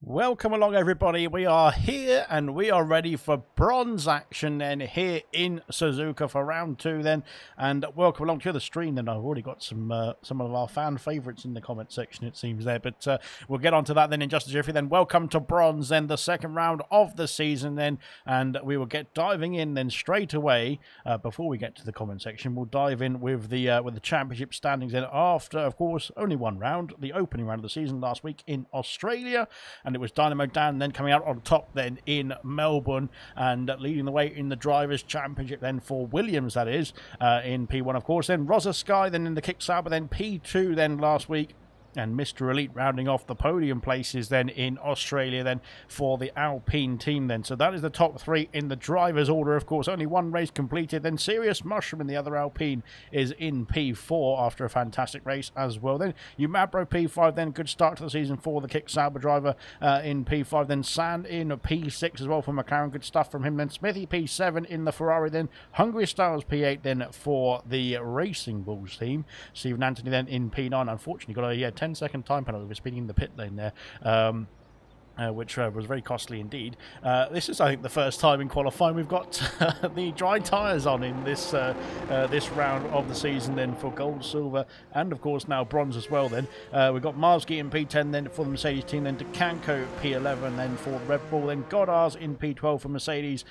Welcome along, everybody. We are here and we are ready for bronze action then here in Suzuka for round 2 then. And welcome along to the stream then. I've already got some of our fan favourites in the comment section, it seems there. But we'll get on to that then in just a jiffy. Then welcome to bronze then, the second round of the season then. And we will get diving in then straight away. Before we get to the comment section, we'll dive in with the championship standings then after, of course, only one round. The opening round of the season last week in Australia. And it was Dynamo Dan then coming out on top then in Melbourne and leading the way in the Drivers' Championship then for Williams, that is, in P1, of course. Then Rosa Sky then in the Kick Sauber, then P2 then last week. And Mr. Elite rounding off the podium places then in Australia then for the Alpine team then. So that is the top 3 in the drivers' order, of course. Only one race completed. Then Serious Mushroom in the other Alpine is in P4 after a fantastic race as well. Then Umabro P5 then. Good start to the season for the Kick Sauber driver in P5. Then Sand in P6 as well for McLaren. Good stuff from him. Then Smithy P7 in the Ferrari then. Hungry Styles P8 then for the Racing Bulls team. Stephen Anthony then in P9. Unfortunately got a 10-second time penalty for speeding in the pit lane there. Which was very costly indeed. This is, I think, the first time in qualifying we've got the dry tyres on in this this round of the season then for gold, silver, and of course now bronze as well then. We've got Marsky in P10 then for the Mercedes team, then DeCanco P11 then for Red Bull, then Goddard's in P12 for Mercedes,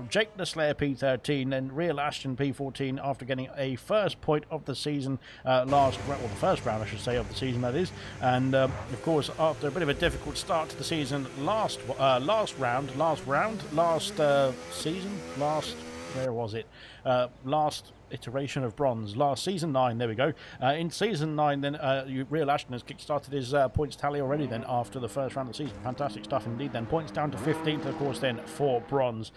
Jake the Slayer P13, then Real Ashton P14 after getting a first point of the season the first round I should say of the season, that is. And of course after a bit of a difficult start to the season last iteration of bronze, last season 9, there we go. In season 9 then Real Ashton has kick-started his points tally already then after the first round of the season. Fantastic stuff indeed then. Points down to 15th of course then for bronze.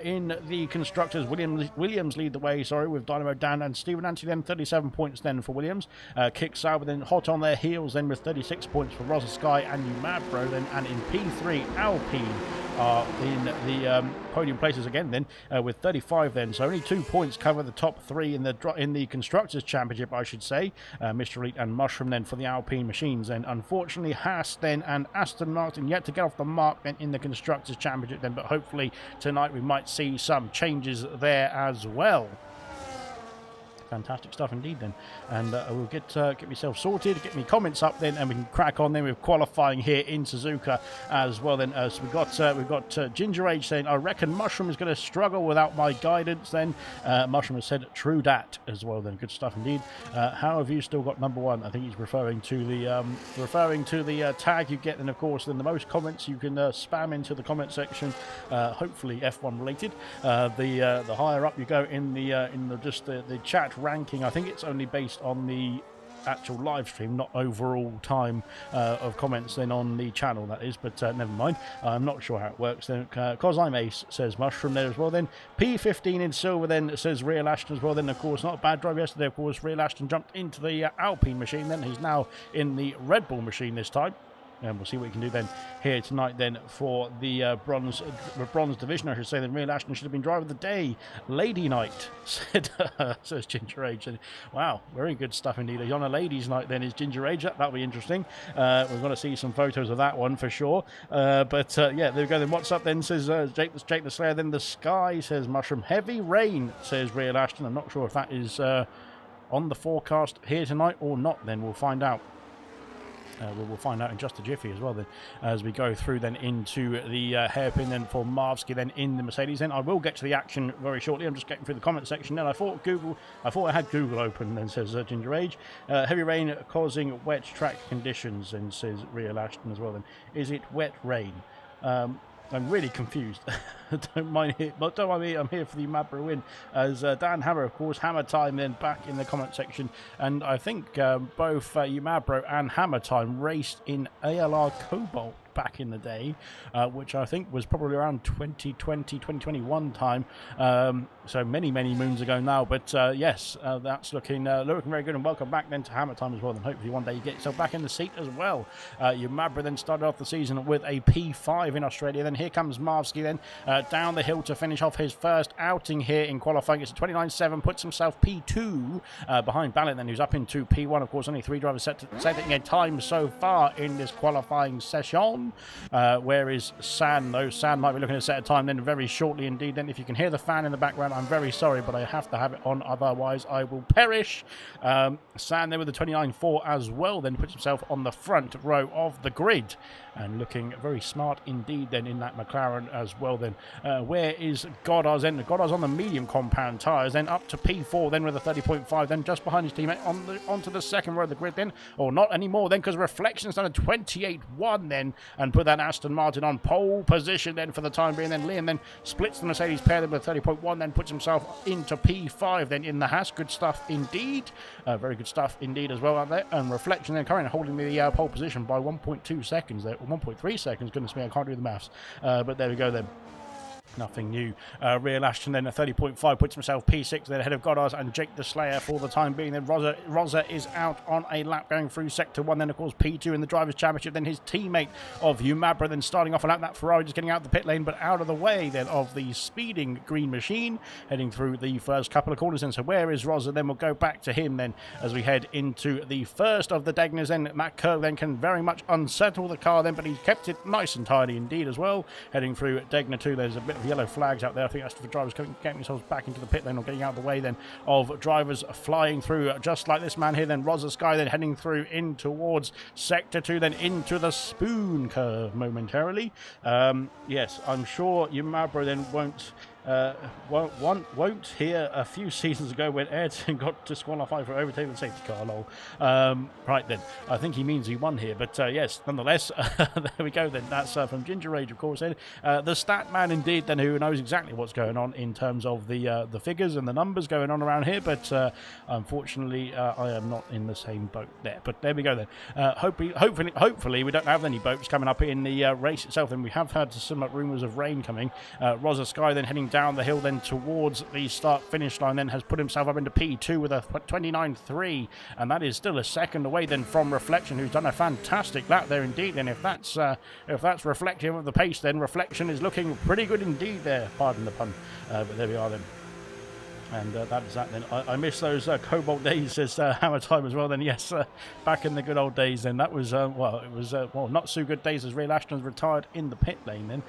In the constructors, Williams lead the way, with Dynamo Dan and Stephen Anthony then 37 points then for Williams. Kick Sauber then hot on their heels then with 36 points for Rosa Sky and Umabro then, and in P3 Alpine are in the podium places again then with 35 then, so only 2 points cover the top 3 in the Constructors' Championship, I should say. Mr. Elite and Mushroom then for the Alpine machines then. Unfortunately Haas then and Aston Martin yet to get off the mark then in the Constructors' Championship then, but hopefully tonight we might see some changes there as well. Fantastic stuff indeed then, and we'll get myself sorted, get me comments up then, and we can crack on then with qualifying here in Suzuka as well then. So we've got Ginger Age saying, I reckon Mushroom is going to struggle without my guidance then. Mushroom has said true dat as well then. Good stuff indeed. How have you still got number 1? I think he's referring to the tag you get, and of course then the most comments you can spam into the comment section, hopefully F1 related. The higher up you go in the chat ranking, I think it's only based on the actual live stream, not overall time of comments then on the channel, that is, but never mind. I'm not sure how it works then. Cause I'm Ace, says Mushroom there as well then. P15 in silver then, says Real Ashton as well then. Of course not a bad drive yesterday, of course. Real Ashton jumped into the Alpine machine then. He's now in the Red Bull machine this time. And we'll see what we can do then here tonight then for the bronze division, I should say. Then Real Ashton should have been driver of the day. Lady night, says Ginger Age. And, wow, very good stuff indeed. He's on a ladies' night then, is Ginger Age. That'll be interesting. We're going to see some photos of that one for sure. Yeah, there we go then. What's up then, says Jake the Slayer. Then the sky, says Mushroom. Heavy rain, says Real Ashton. I'm not sure if that is on the forecast here tonight or not then. We'll find out. We'll find out in just a jiffy as well then, as we go through then into the hairpin then for Marvsky then in the Mercedes. Then I will get to the action very shortly. I'm just getting through the comment section then. I thought I had Google open then, says Ginger Age. Heavy rain causing wet track conditions, and says Real Ashton as well then. Is it wet rain? I'm really confused. Don't mind me. I'm here for the Umabro win. As Dan Hammer, of course, Hammer Time then back in the comment section. And I think both Umabro and Hammer Time raced in ALR Cobalt back in the day, which I think was probably around 2020, 2021 time. So many moons ago now. But yes, that's looking very good. And welcome back then to Hammer Time as well. And hopefully one day you get yourself back in the seat as well. Umabro then started off the season with a P5 in Australia. Then here comes Marvsky then down the hill to finish off his first outing here in qualifying. It's a 29.7, puts himself P2 behind Ballot then, who's up into P1. Of course, only 3 drivers setting a time so far in this qualifying session. home. Where is San, though? San might be looking to set a time then very shortly indeed. Then if you can hear the fan in the background, I'm very sorry, but I have to have it on, otherwise I will perish. San there with the 29.4 as well, then puts himself on the front row of the grid. And looking very smart indeed then in that McLaren as well then. Where is Goddard's then? Goddard's on the medium compound tyres, then up to P4 then with a 30.5, then just behind his teammate onto the second row of the grid then. Or not anymore then, because Reflection's done a 28.1 then and put that Aston Martin on pole position then for the time being. Then Liam then splits the Mercedes pair then with a 30.1, then puts himself into P5 then in the Haas. Good stuff indeed. Very good stuff indeed as well out there. And Reflection then currently holding the pole position by 1.2 seconds there. 1.3 seconds, goodness me, I can't do the maths. But there we go then. Nothing new. Real Ashton then a 30.5 puts himself P6 then ahead of Goddard and Jake the Slayer for the time being. Then Rosa is out on a lap going through sector 1. Then of course P2 in the Drivers' Championship. Then his teammate of Humabra then starting off a lap. That Ferrari just getting out the pit lane, but out of the way then of the speeding green machine heading through the first couple of corners. And so where is Rosa? Then we'll go back to him then as we head into the first of the Degners. Then Matt Kerr then can very much unsettle the car then, but he kept it nice and tidy indeed as well. Heading through Degner 2, there's a bit of yellow flags out there. I think that's for drivers getting themselves back into the pit lane or getting out of the way then of drivers flying through just like this man here. Then Rosa Sky then heading through in towards sector 2, then into the spoon curve momentarily. Yes, I'm sure Yumabro then won't hear a few seasons ago when Ayrton got disqualified for overtaking the safety car. Lol. Right then, I think he means he won here, but yes, nonetheless, there we go then. That's from Ginger Rage, of course. Then the stat man indeed, then, who knows exactly what's going on in terms of the figures and the numbers going on around here, but unfortunately, I am not in the same boat there. But there we go then. Hopefully, we don't have any boats coming up in the race itself. And we have had some rumours of rain coming. Rosa Sky then heading down the hill then towards the start finish line, then has put himself up into P2 with a 29.3, and that is still a second away then from Reflection, who's done a fantastic lap there indeed. And if that's reflective of the pace, then Reflection is looking pretty good indeed there, pardon the pun. But there we are then. And that is that then. I miss those Cobalt days, says Hammer Time as well then. Yes, back in the good old days then. That was, not so good days as Real Ashton's retired in the pit lane then.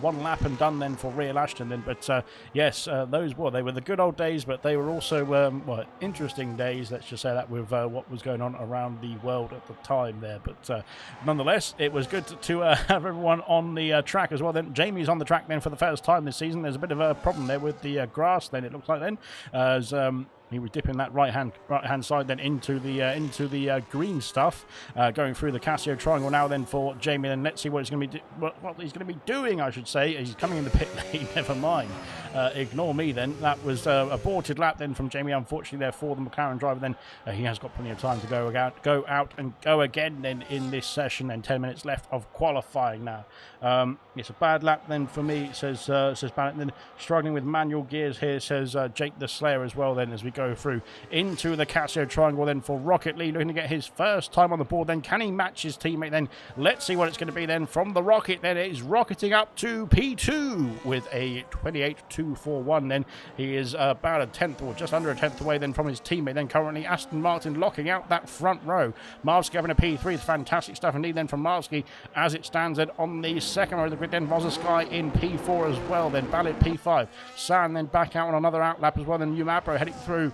One lap and done then for Real Ashton then. But yes, they were the good old days, but they were also, interesting days, let's just say that, with what was going on around the world at the time there. But nonetheless, it was good to have everyone on the track as well then. Jamie's on the track then for the first time this season. There's a bit of a problem there with the grass then, it looks like then. As he was dipping that right hand side then into the green stuff, going through the Casio triangle now then for Jamie. Then let's see what he's going to be what he's going to be doing, I should say. He's coming in the pit lane. Never mind. Ignore me then. That was aborted lap then from Jamie, unfortunately there for the McLaren driver. Then he has got plenty of time to go out and go again then in this session. And 10 minutes left of qualifying now. It's a bad lap then for me, says Bennett. Then struggling with manual gears here, says Jake the Slayer as well then, as we go through into the Casio triangle then for Rocket Lee, looking to get his first time on the board. Then can he match his teammate then? Let's see what it's going to be then from the Rocket. Then it is rocketing up to P2 with a 28.241. Then he is about a tenth or just under a tenth away then from his teammate. Then currently Aston Martin locking out that front row. Marvsky having a P3 is fantastic stuff indeed then from Marvsky as it stands then on the second row of the grid. Then Rosa Sky in P4 as well. Then Ballot P5. San then back out on another outlap as well. Then Umapro heading through.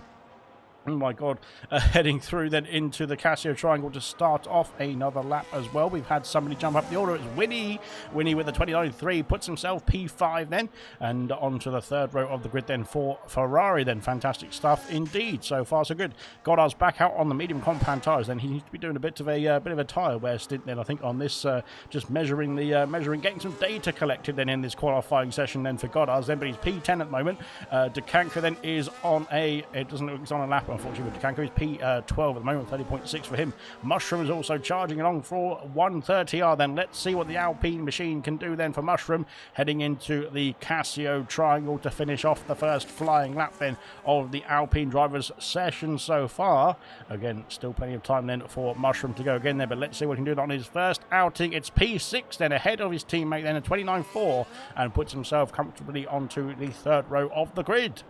Oh my God, heading through then into the Casio triangle to start off another lap as well. We've had somebody jump up the order. It's Winnie. Winnie with a 29.3 puts himself P5 then, and onto the third row of the grid then for Ferrari then. Fantastic stuff indeed. So far so good. Goddard's back out on the medium compound tyres. Then he needs to be doing a bit of a tyre wear stint then, I think, on this, just measuring, getting some data collected then in this qualifying session then for Goddard's then. But he's P10 at the moment. DeCanca then is on it doesn't look like it's on a lap, unfortunately, with DeCanco. He's P12 at the moment, 30.6 for him. Mushroom is also charging along for 130R then. Let's see what the Alpine machine can do then for Mushroom, heading into the Casio triangle to finish off the first flying lap then of the Alpine drivers session so far. Again, still plenty of time then for Mushroom to go again there, but let's see what he can do on his first outing. It's P6 then, ahead of his teammate then, a 29.4, and puts himself comfortably onto the third row of the grid.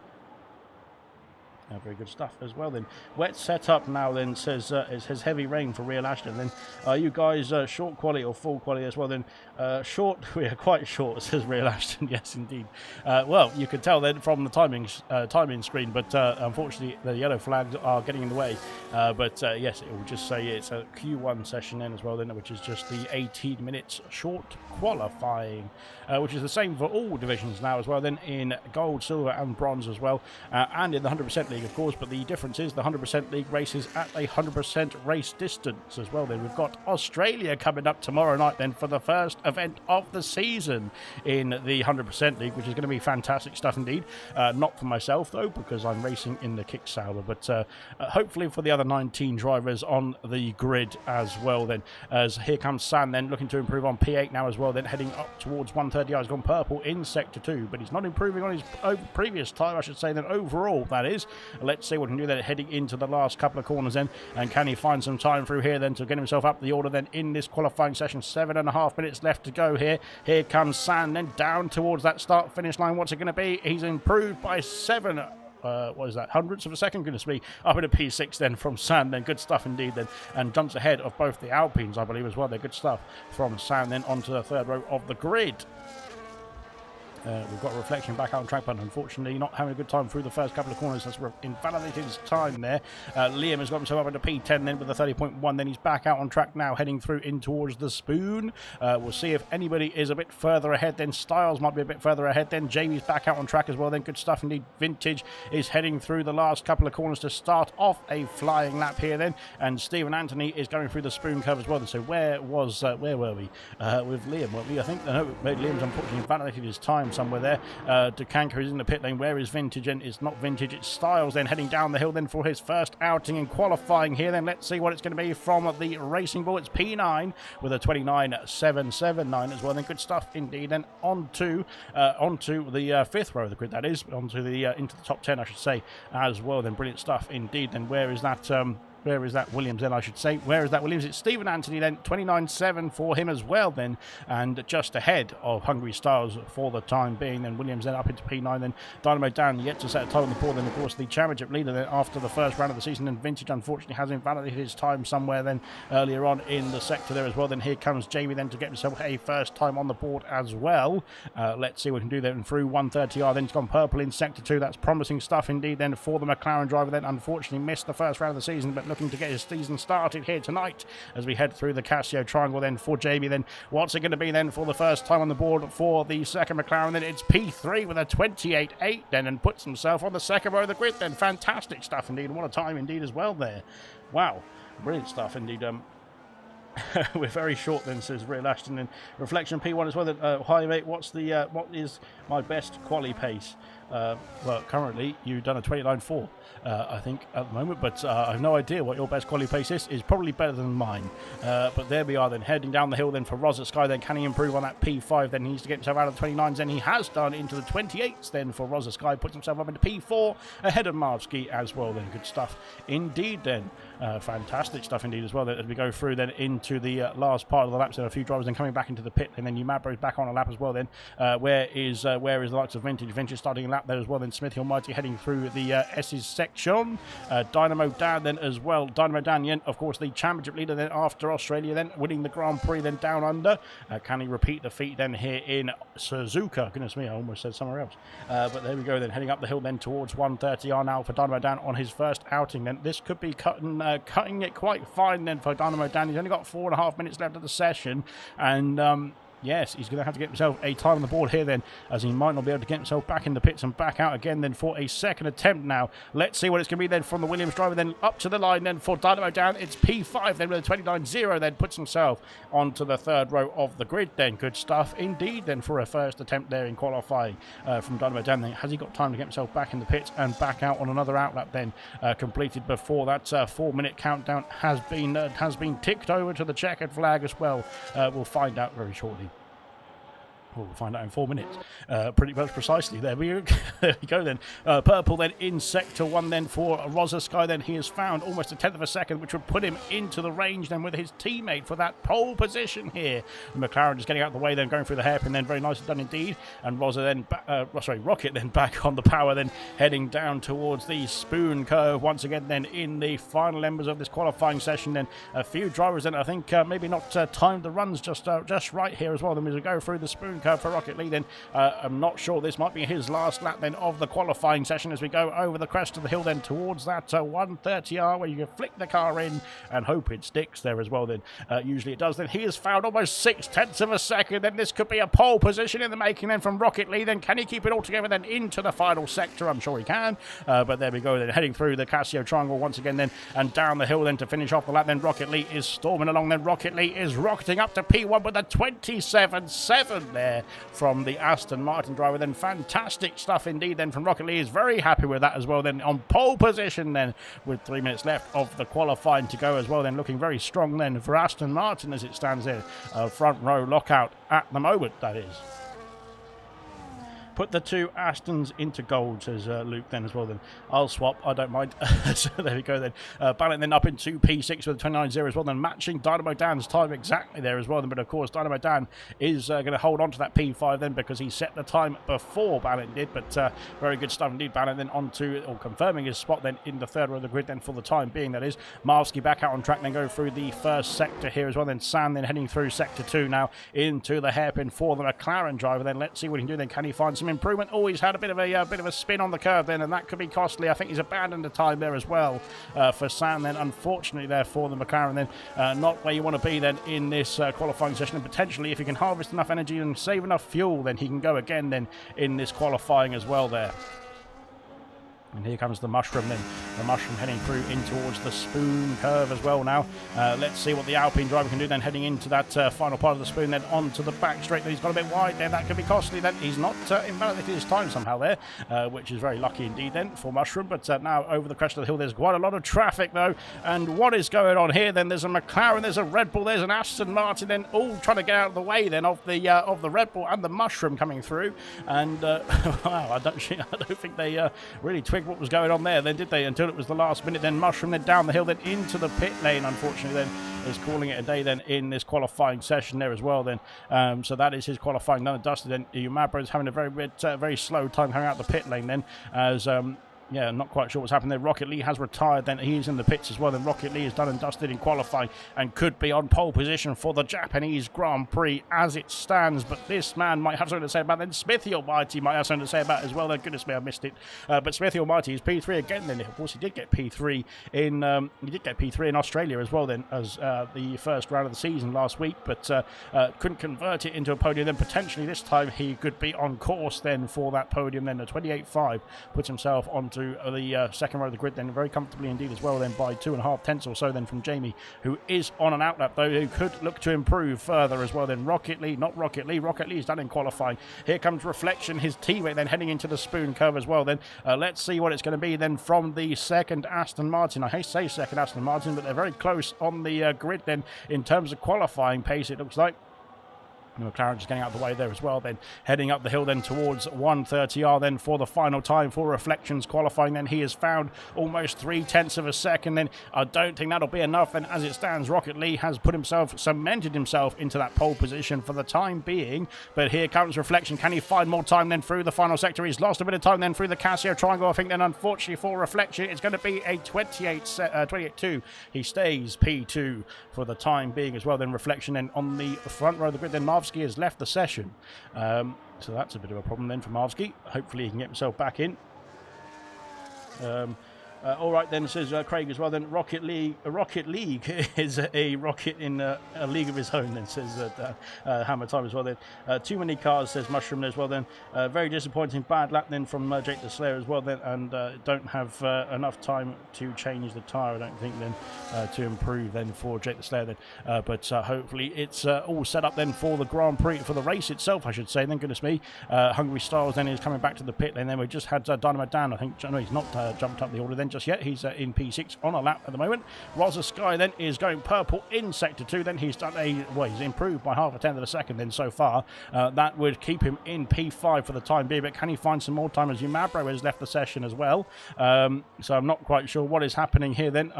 Very good stuff as well then. Wet setup now then, says it says heavy rain for Real Ashton. Then are you guys short quality or full quality as well then? Short, we are quite short, says Real Ashton. Yes indeed. Well, you can tell then from the timing screen, but unfortunately the yellow flags are getting in the way. But yes, it will just say it's a Q1 session then as well then, which is just the 18 minutes short qualifying, which is the same for all divisions now as well then, in gold, silver and bronze as well, and in the 100% league of course, but the difference is the 100% league races at a 100% race distance as well then. We've got Australia coming up tomorrow night then for the first event of the season in the 100% league, which is going to be fantastic stuff indeed. Not for myself though, because I'm racing in the kick Sauber, but hopefully for the other 19 drivers on the grid as well then, as here comes San then looking to improve on P8 now as well then, heading up towards 130. He's gone purple in sector 2, but he's not improving on his previous time, I should say, then overall that is. Let's see what he can do then heading into the last couple of corners then, and can he find some time through here then to get himself up the order then in this qualifying session. 7.5 minutes left to go here. Here comes San then down towards that start finish line. What's it going to be? He's improved by 7 what is that, hundredths of a second, goodness me, up into P6 then from San then. Good stuff indeed then, and jumps ahead of both the Alpines I believe as well. They're good stuff from San then onto the third row of the grid. We've got Reflection back out on track, but unfortunately not having a good time through the first couple of corners. That's invalidated his time there. Liam has got himself up into P10 then with a 30.1. Then he's back out on track now, heading through in towards the spoon. We'll see if anybody is a bit further ahead. Then Styles might be a bit further ahead. Then Jamie's back out on track as well. Then good stuff indeed. Vintage is heading through the last couple of corners to start off a flying lap here then. And Stephen Anthony is going through the spoon curve as well. So where were we? With Liam, weren't we? I think Liam's unfortunately invalidated his time somewhere there. Dukanka is in the pit lane. Where is Vintage? And it's not Vintage, it's Styles then heading down the hill then for his first outing in qualifying here. Then let's see what it's going to be from the Racing Bull. It's P9 with a 29.779 as well. Then good stuff indeed. Then onto the fifth row of the grid, that is, onto the into the top 10 I should say as well. Then brilliant stuff indeed. Then where is that Williams then, I should say? Where is that Williams? It's Stephen Anthony then, 29.7 for him as well then, and just ahead of Hungry Styles for the time being. Then Williams then up into P9, then Dynamo Dan yet to set a time on the board. Then of course the championship leader then after the first round of the season. Then Vintage unfortunately has invalidated his time somewhere then earlier on in the sector there as well. Then here comes Jamie then to get himself a first time on the board as well. Let's see what we can do then through 130R. Then he's gone purple in sector 2. That's promising stuff indeed then for the McLaren driver. Then unfortunately missed the first round of the season, but looking to get his season started here tonight as we head through the Casio triangle then for Jamie. Then what's it going to be then for the first time on the board for the second McLaren? Then it's P3 with a 28.8 then, and puts himself on the second row of the grid then. Fantastic stuff indeed. What a time indeed as well there. Wow, brilliant stuff indeed. We're very short then, says Real Ashton. And Reflection P1 as well. Hi mate, what is my best quali pace? Well, currently you've done a 29.4 I think at the moment, but I have no idea what your best quali pace is probably better than mine, but there we are then, heading down the hill then for Roz at Sky. Then can he improve on that P5? Then he needs to get himself out of the 29s, then he has done into the 28s then for Roz at Sky, puts himself up into P4 ahead of Marvsky as well. Then good stuff indeed then. Fantastic stuff indeed as well then, as we go through then into the last part of the laps. There are a few drivers then coming back into the pit, and then Umabro's back on a lap as well then. Where is the likes of Vintage starting a lap there as well. Then Smithy Almighty heading through the S's section. Dynamo Dan then as well. Dynamo Dan, of course, the championship leader then after Australia, then winning the Grand Prix then down under. Can he repeat the feat then here in Suzuka? Goodness me, I almost said somewhere else. But there we go then, heading up the hill then towards 130R now for Dynamo Dan on his first outing. Then this could be cutting it quite fine then for Dynamo Dan. He's only got 4.5 minutes left of the session, and yes, he's going to have to get himself a time on the board here then, as he might not be able to get himself back in the pits and back out again then for a second attempt now. Let's see what it's going to be then from the Williams driver. Then up to the line then for Dynamo Dan. It's P5 then with a 29.0, then puts himself onto the third row of the grid then. Good stuff indeed then for a first attempt there in qualifying from Dynamo Dan. Then has he got time to get himself back in the pits and back out on another outlap then completed before that 4-minute countdown has been ticked over to the checkered flag as well? We'll find out very shortly. We'll find out in 4 minutes, pretty much precisely. There we go then. Purple then in sector 1 then for Rozasky. Then he has found almost a tenth of a second, which would put him into the range then with his teammate for that pole position here. The McLaren just getting out of the way, then going through the hairpin, then very nicely done indeed. And Rocket then back on the power, then heading down towards the spoon curve once again. Then in the final members of this qualifying session, then a few drivers then I think maybe not timed the runs just right here as well. Then as we go through the spoon curve for Rocket League, then I'm not sure this might be his last lap then of the qualifying session as we go over the crest of the hill then towards that 130R where you can flick the car in and hope it sticks there as well. Then usually it does. Then he has found almost 0.6 of a second. Then this could be a pole position in the making then from Rocket League. Then can he keep it all together then into the final sector? I'm sure he can, but there we go then, heading through the Casio triangle once again then and down the hill then to finish off the lap. Then Rocket League is storming along. Then Rocket League is rocketing up to P1 with a 27.7 there from the Aston Martin driver. Then fantastic stuff indeed then from Rocket League. Is very happy with that as well then, on pole position then with 3 minutes left of the qualifying to go as well. Then looking very strong then for Aston Martin as it stands there. Front row lockout at the moment, that is. Put the two Astons into gold, says Luke then as well. Then I'll swap, I don't mind. So there we go then. Ballot then up into P6 with a 29.0 as well. Then matching Dynamo Dan's time exactly there as well. Then, but of course Dynamo Dan is going to hold on to that P5 then because he set the time before Ballot did. But very good stuff indeed. Ballot then onto, or confirming his spot then in the third row of the grid then for the time being, that is. Marvsky back out on track, then go through the first sector here as well. Then Sam then heading through sector 2 now into the hairpin for the McLaren driver. Then let's see what he can do then. Can he find some improvement? Oh, he's had a bit of a spin on the curve then, and that could be costly. I think he's abandoned the time there as well for Sam then, unfortunately there for the McLaren then. Not where you want to be then in this qualifying session, and potentially if he can harvest enough energy and save enough fuel, then he can go again then in this qualifying as well there. And here comes the Mushroom then. The Mushroom heading through in towards the spoon curve as well now. Let's see what the Alpine driver can do then, heading into that final part of the spoon, then onto the back straight. He's got a bit wide there. That could be costly then. He's not invalidated his time somehow there, which is very lucky indeed then for Mushroom. But now over the crest of the hill, there's quite a lot of traffic though. And what is going on here then? There's a McLaren, there's a Red Bull, there's an Aston Martin then, all trying to get out of the way then of the Red Bull and the Mushroom coming through. And wow, I don't think they really twigged what was going on there then, did they, until it was the last minute. Then Mushroom then down the hill then into the pit lane, unfortunately then is calling it a day then in this qualifying session there as well then. So that is his qualifying done and dusted. Then Umabro is having a very slow time coming out the pit lane then, as yeah, not quite sure what's happened there. Rocket League has retired then. He's in the pits as well. Then Rocket League is done and dusted in qualifying and could be on pole position for the Japanese Grand Prix as it stands. But this man might have something to say about then. Smithy Almighty might have something to say about it as well. Goodness me, I missed it. But Smithy Almighty is P3 again then. Of course, he did get P3 in Australia as well then, as the first round of the season last week, but couldn't convert it into a podium. Then potentially this time he could be on course then for that podium. Then the 28.5 puts himself onto the second row of the grid then very comfortably indeed as well then, by 2.5 tenths or so then from Jamie, who is on an outlap though, who could look to improve further as well then. Rocket League is done in qualifying. Here comes Reflection, his teammate then heading into the spoon curve as well then. Let's see what it's going to be then from the second Aston Martin. I hate to say second Aston Martin, but they're very close on the grid then in terms of qualifying pace, it looks like. McLaren just getting out of the way there as well, then heading up the hill then towards 130R then for the final time for Reflections qualifying. Then he has found almost 0.3 of a second. Then I don't think that'll be enough. And as it stands, Rocket League has cemented himself into that pole position for the time being. But here comes Reflection. Can he find more time then through the final sector? He's lost a bit of time then through the Casio triangle. I think then unfortunately for Reflection, it's going to be a 28.2. He stays P2 for the time being as well. Then Reflection then on the front row of the grid. Then Marvsky has left the session, so that's a bit of a problem then for Marvsky. Hopefully he can get himself back in. All right then, says Craig as well. Then Rocket League is a rocket in a league of his own. Then says Hammer Time as well. Then too many cars, says Mushroom as well. Then very disappointing bad lap then from Jake the Slayer as well. Then and don't have enough time to change the tyre. I don't think then to improve then for Jake the Slayer then. But hopefully it's all set up then for the Grand Prix, for the race itself, I should say. Then goodness me, Hungry Styles then is coming back to the pit lane. Then we just had Dynamo Dan. I think no, he's not jumped up the order. Then just yet. He's in P6 on a lap at the moment. Rosa Sky then is going purple in Sector 2. Then he's done he's improved by half a tenth of a second then so far. That would keep him in P5 for the time being, but can he find some more time as Umabro has left the session as well? So I'm not quite sure what is happening here then.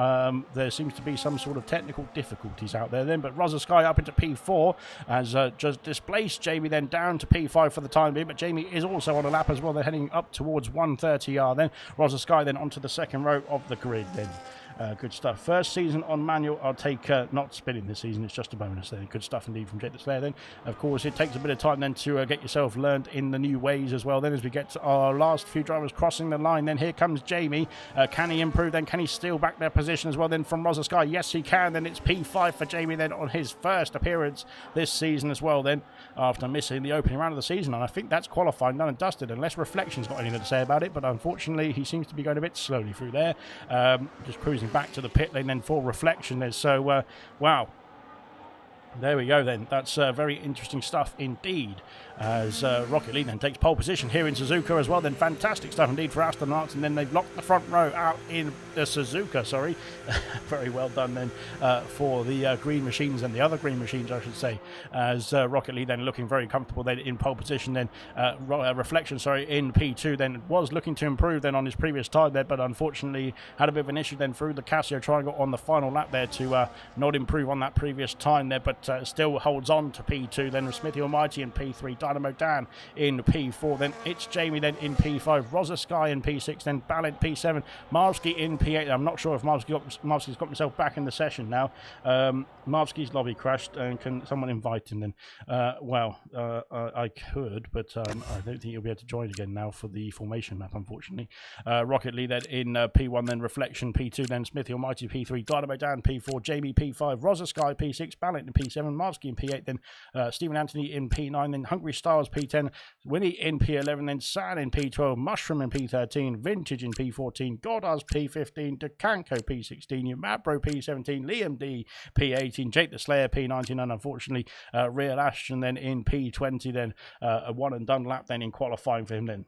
There seems to be some sort of technical difficulties out there then, but Rosa Sky up into P4 has just displaced Jamie then down to P5 for the time being, but Jamie is also on a lap as well. They're heading up towards 130R then. Rosa Sky then onto the second row of the grid then. Good stuff. First season on manual. I'll take not spinning this season. It's just a bonus then. Good stuff indeed from Jake the Slayer then. Of course, it takes a bit of time then to get yourself learned in the new ways as well. Then as we get to our last few drivers crossing the line, then here comes Jamie. Can he improve then? Can he steal back their position as well then from Rosa Sky? Yes, he can. Then it's P5 for Jamie then on his first appearance this season as well then, after missing the opening round of the season. And I think that's qualified, done and dusted, unless Reflection's got anything to say about it. But unfortunately, he seems to be going a bit slowly through there. Just cruising back to the pit lane then for Reflection there. So, wow. There we go then. That's very interesting stuff indeed. As Rocket League then takes pole position here in Suzuka as well. Then fantastic stuff indeed for Aston Martin. Then they've locked the front row out in the Suzuka, sorry. Very well done then for the green machines and the other green machines, I should say. As Rocket League then looking very comfortable then in pole position. Then Reflection, sorry, in P2 then was looking to improve then on his previous time there, but unfortunately had a bit of an issue then through the Casio triangle on the final lap there to not improve on that previous time there, but still holds on to P2. Then Smithy Almighty in P3, Dynamo Dan in P4, then it's Jamie then in P5, Rosa Sky in P6, then Ballint P7, Marvsky in P8. I'm not sure if Marvsky's got himself back in the session now. Marvsky's lobby crashed, and can someone invite him then? I could, but I don't think he'll be able to join again now for the formation map, unfortunately. Rocket League then in P1, then Reflection P2, then Smithy Almighty P3, Dynamo Dan P4, Jamie P5, Rosa Sky P6, Ballint in P7, Marvsky in P8, then Stephen Anthony in P9, then Hungry Stars P10, Winnie in P11, then San in P12, Mushroom in P13, Vintage in P14, Goddard's P15, Decanco P16, Umabro P17, Liam D P18, Jake the Slayer P19, and unfortunately Real Ashton then in P20, then a one and done lap then in qualifying for him then.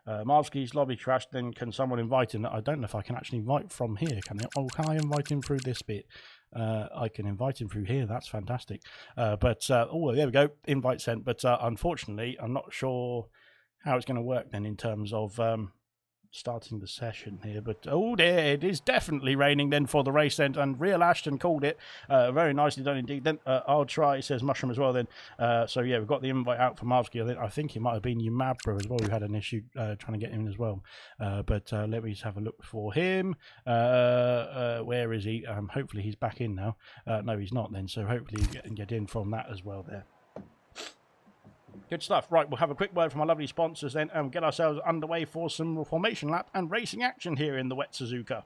Marvsky's lobby crashed, then can someone invite him? I don't know if I can actually invite from here, can I? Oh, can I invite him through this bit? I can invite him through here. That's fantastic. Oh, there we go. Invite sent. But unfortunately, I'm not sure how it's going to work then in terms of starting the session here. But oh dear, it is definitely raining then for the race then, and Real Ashton called it very nicely done indeed. Then I'll try, it says Mushroom as well then. So yeah, we've got the invite out for Marvsky. I think it might have been Umabro as well who had an issue trying to get him in as well. But let me just have a look for him. Where is he? Hopefully he's back in now. No, he's not then, so hopefully he can get in from that as well there. Good stuff. Right, we'll have a quick word from our lovely sponsors then and get ourselves underway for some formation lap and racing action here in the wet Suzuka.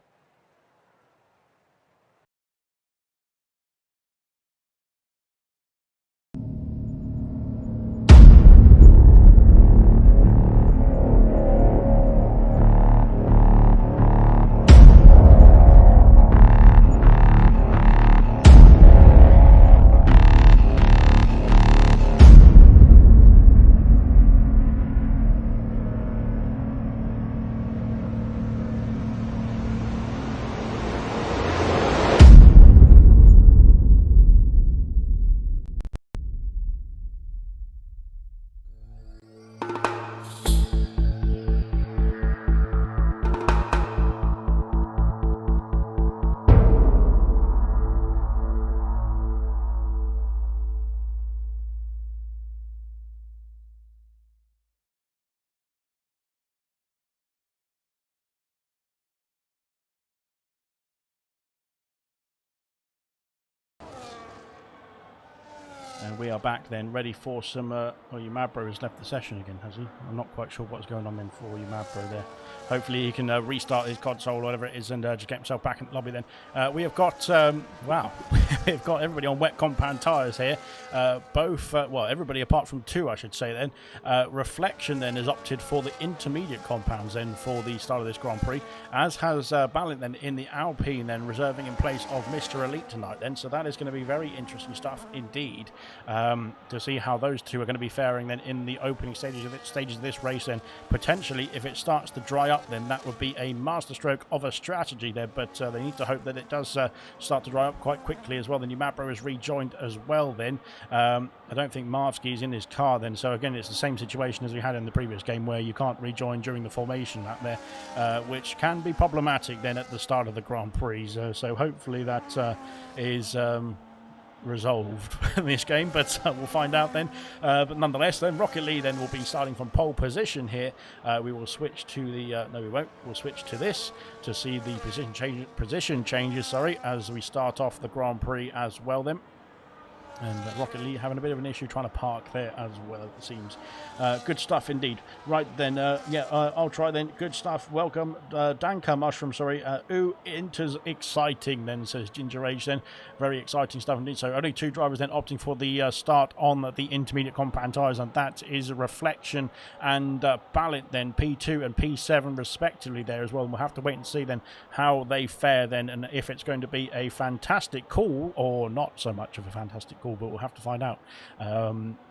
And we are back then, ready for some... Umabro has left the session again, has he? I'm not quite sure what's going on then for Umabro there. Hopefully he can restart his console or whatever it is and just get himself back in the lobby then. We have got... wow. We've got everybody on wet compound tyres here. Everybody apart from two, I should say then. Reflection then has opted for the intermediate compounds then for the start of this Grand Prix, as has Ballint then in the Alpine then, reserving in place of Mr. Elite tonight then. So that is going to be very interesting stuff indeed. to see how those two are going to be faring then in the opening stages of this race. Then potentially, if it starts to dry up, then that would be a masterstroke of a strategy there. But they need to hope that it does start to dry up quite quickly as well. The new Mabro is rejoined as well. Then I don't think Marvsky is in his car then. So again, it's the same situation as we had in the previous game where you can't rejoin during the formation lap there, which can be problematic then at the start of the Grand Prix. So hopefully that is resolved in this game, but we'll find out then. But nonetheless, then Rocket League then will be starting from pole position here. We will switch to the no, we won't. We'll switch to this to see the position changes. Sorry, as we start off the Grand Prix as well then. And Rocket League having a bit of an issue trying to park there as well, it seems. Good stuff indeed. Right then, I'll try then. Good stuff. Welcome, Danka Mushroom, sorry. Ooh, enters exciting then, says Ginger Age then. Very exciting stuff indeed. So only 2 drivers then opting for the start on the intermediate compound tyres, and that is Reflection and Ballot then, P2 and P7 respectively there as well. And we'll have to wait and see then how they fare then, and if it's going to be a fantastic call or not so much of a fantastic call, but we'll have to find out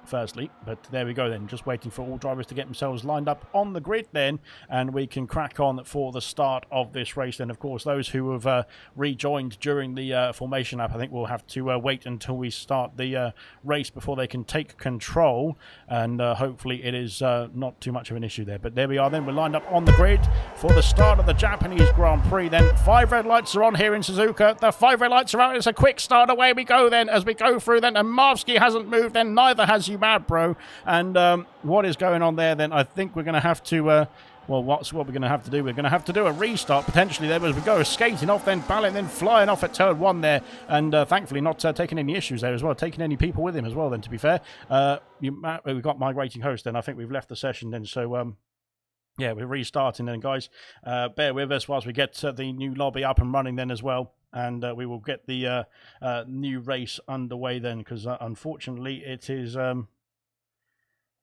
firstly. But there we go then, just waiting for all drivers to get themselves lined up on the grid then, and we can crack on for the start of this race then. Of course, those who have rejoined during the formation lap, I think we'll have to wait until we start the race before they can take control, and hopefully it is not too much of an issue there. But there we are then, we're lined up on the grid for the start of the Japanese Grand Prix then. 5 red lights are on here in Suzuka. The 5 red lights are out. It's a quick start. Away we go then as we go through then, and Marvsky hasn't moved then, neither has Mabro. And what is going on there then? I think we're going to have to well, what we're going to have to do? We're going to have to do a restart potentially there as we go skating off then, Ballot then flying off at turn 1 there, and thankfully not taking any issues there as well, taking any people with him as well then, to be fair. We've got migrating host then. I think we've left the session then, so yeah, we're restarting then, guys. Bear with us whilst we get the new lobby up and running then as well, and we will get the new race underway then, because unfortunately it is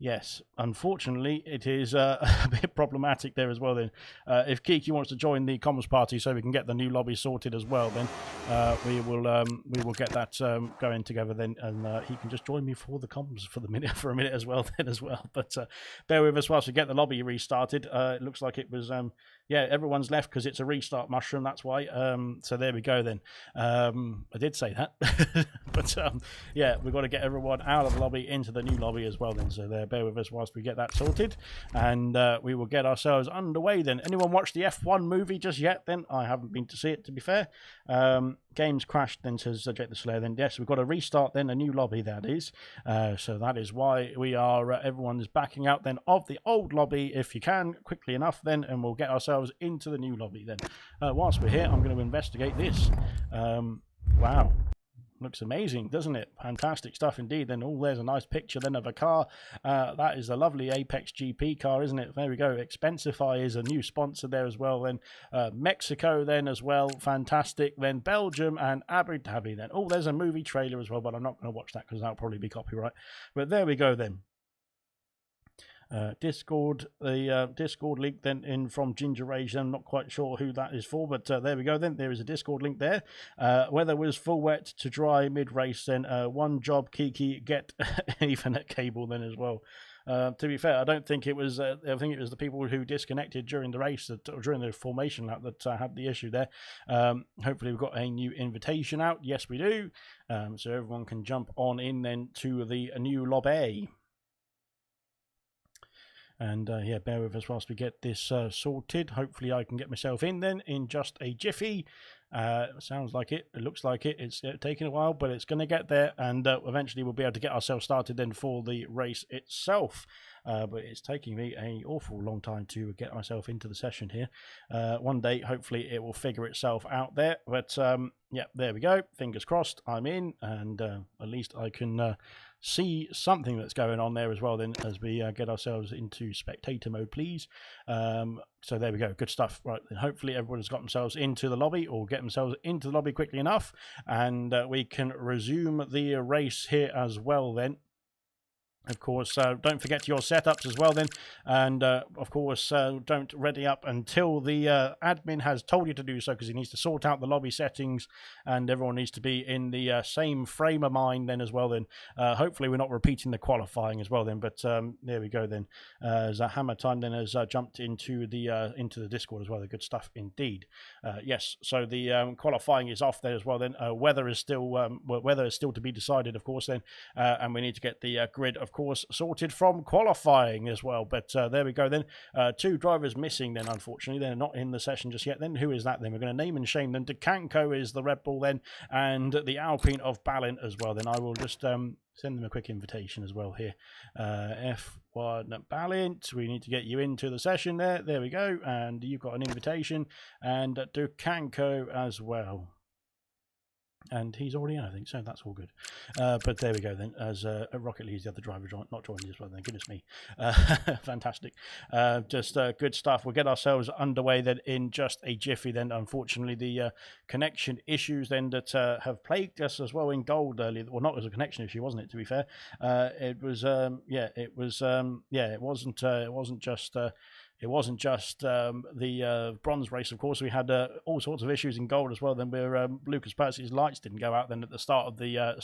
yes, unfortunately, it is a bit problematic there as well then. If Kiki wants to join the comms party so we can get the new lobby sorted as well, then we will get that going together then, and he can just join me for the comms for a minute as well then as well. But bear with us whilst we get the lobby restarted. It looks like it was yeah, everyone's left because it's a restart, Mushroom, that's why. So there we go then. I did say that. But yeah, we've got to get everyone out of the lobby into the new lobby as well then. So there, bear with us whilst we get that sorted. And we will get ourselves underway then. Anyone watched the F1 movie just yet then? I haven't been to see it, to be fair. Games crashed then, says Jake the Slayer then. Yes, we've got to restart then, a new lobby that is. So that is why we are, everyone is backing out then of the old lobby if you can, quickly enough then, and we'll get ourselves into the new lobby then. Whilst we're here, I'm going to investigate this. Wow. Looks amazing, doesn't it? Fantastic stuff indeed. Then, oh, there's a nice picture then of a car. That is a lovely Apex GP car, isn't it? There we go. Expensify is a new sponsor there as well. Then Mexico then as well. Fantastic. Then Belgium and Abu Dhabi then. Oh, there's a movie trailer as well, but I'm not going to watch that because that'll probably be copyright. But there we go then. Discord, the Discord link then in from Ginger Rage. I'm not quite sure who that is for, but there we go then. There is a Discord link there. Weather was full wet to dry mid-race then. One job, Kiki, get Ethernet cable then as well. To be fair, I don't think it was, I think it was the people who disconnected during the race, during the formation lap that had the issue there. Hopefully we've got a new invitation out. Yes, we do. So everyone can jump on in then to the new lobby. And yeah, bear with us whilst we get this sorted. Hopefully I can get myself in then in just a jiffy. Sounds like it. It looks like it. It's taking a while, but it's going to get there. And eventually we'll be able to get ourselves started then for the race itself. But it's taking me an awful long time to get myself into the session here. One day, hopefully, it will figure itself out there. But yeah, there we go. Fingers crossed, I'm in. And at least I can see something that's going on there as well then as we get ourselves into spectator mode, please. So there we go. Good stuff. Right, then hopefully everyone has got themselves into the lobby or get themselves into the lobby quickly enough. And we can resume the race here as well then. Of course, don't forget your setups as well then, and of course don't ready up until the admin has told you to do so, because he needs to sort out the lobby settings and everyone needs to be in the same frame of mind then as well then. Hopefully we're not repeating the qualifying as well then, but there we go then. As Hammer Time then has jumped into the Discord as well. The good stuff indeed. Yes, so the qualifying is off there as well then. Weather is still to be decided, of course then, and we need to get the grid of course sorted from qualifying as well. But there we go then. 2 drivers missing then, unfortunately. They're not in the session just yet then. Who is that then? We're going to name and shame them. Decanco is the Red Bull then, and the Alpine of Ballint as well then. I will just send them a quick invitation as well here. F1 Ballint, we need to get you into the session there we go, and you've got an invitation, and Decanco as well. And he's already in, I think, so that's all good. But there we go then, as Rocket Lee's the other driver not joining as well then. Goodness me. Fantastic. Just good stuff. We'll get ourselves underway then in just a jiffy then. Unfortunately, the connection issues then that have plagued us as well in gold earlier. Well, not as a connection issue, wasn't it, to be fair? It wasn't just the bronze race, of course. We had all sorts of issues in gold as well. Then where Lucas Percy's lights didn't go out then at the start of the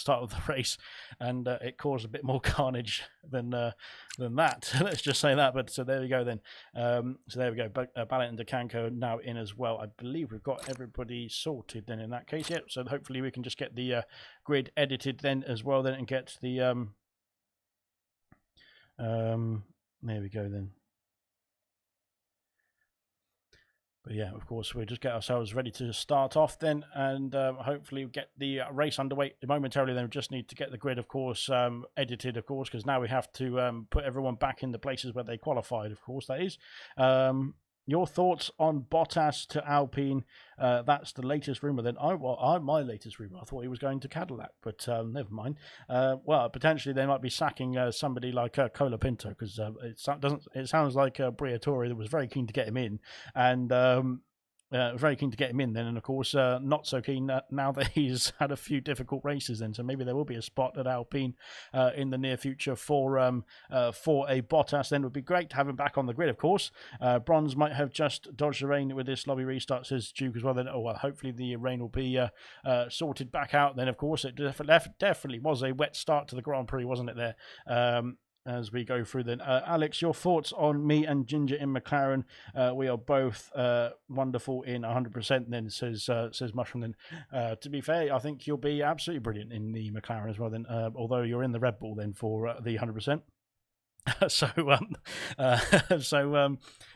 race, and it caused a bit more carnage than that. Let's just say that. But so there we go then. So there we go. Ballint and Decanco now in as well. I believe we've got everybody sorted then in that case. Yep. So hopefully we can just get the grid edited then as well then, and get the there we go then. But yeah, of course, we'll just get ourselves ready to start off then, and hopefully get the race underway momentarily. Then we just need to get the grid, of course, edited, of course, because now we have to put everyone back in the places where they qualified, of course, that is. Your thoughts on Bottas to Alpine? That's the latest rumor. Then, my latest rumor. I thought he was going to Cadillac, but never mind. Well, potentially they might be sacking somebody like Colapinto, because it sounds like Briatore that was very keen to get him in, and very keen to get him in then, and of course not so keen now that he's had a few difficult races then, so maybe there will be a spot at Alpine in the near future for a Bottas. Then it would be great to have him back on the grid, of course. Bronze might have just dodged the rain with this lobby restart, says Duke as well. Then hopefully the rain will be sorted back out then. Of course it definitely was a wet start to the Grand Prix, wasn't it there? As we go through then. Alex, your thoughts on me and Ginger in McLaren? We are both wonderful in 100% then, says Mushroom then. To be fair, I think you'll be absolutely brilliant in the McLaren as well then, although you're in the Red Bull then for the 100%. So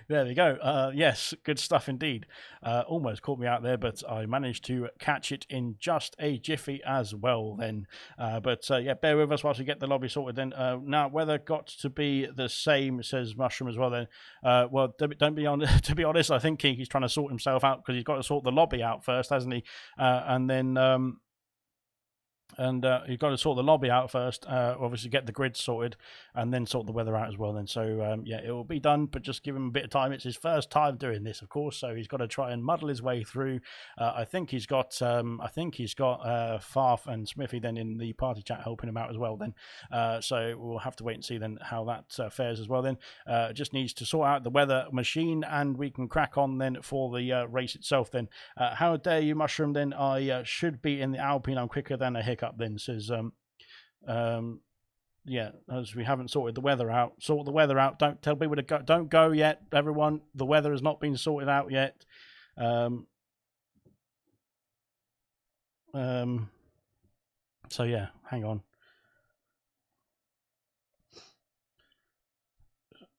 there we go. Yes, good stuff indeed. Almost caught me out there, but I managed to catch it in just a jiffy as well then. But yeah, bear with us whilst we get the lobby sorted then. Now, weather got to be the same, says Mushroom as well then. Well, don't be honest. To be honest, I think he's trying to sort himself out, because he's got to sort the lobby out first, hasn't he? And then you've got to sort the lobby out first, obviously get the grid sorted, and then sort the weather out as well then. So yeah, it will be done, but just give him a bit of time. It's his first time doing this, of course, so he's got to try and muddle his way through. I think he's got Farf and Smithy then in the party chat helping him out as well then. So we'll have to wait and see then how that fares as well then. Just needs to sort out the weather machine, and we can crack on then for the race itself then. How dare you, Mushroom, then? I should be in the Alpine. I'm quicker than a hiccup then, says yeah, as we haven't sorted the weather out. Sort the weather out. Don't tell people to go. Don't go yet, everyone. The weather has not been sorted out yet. So yeah, hang on.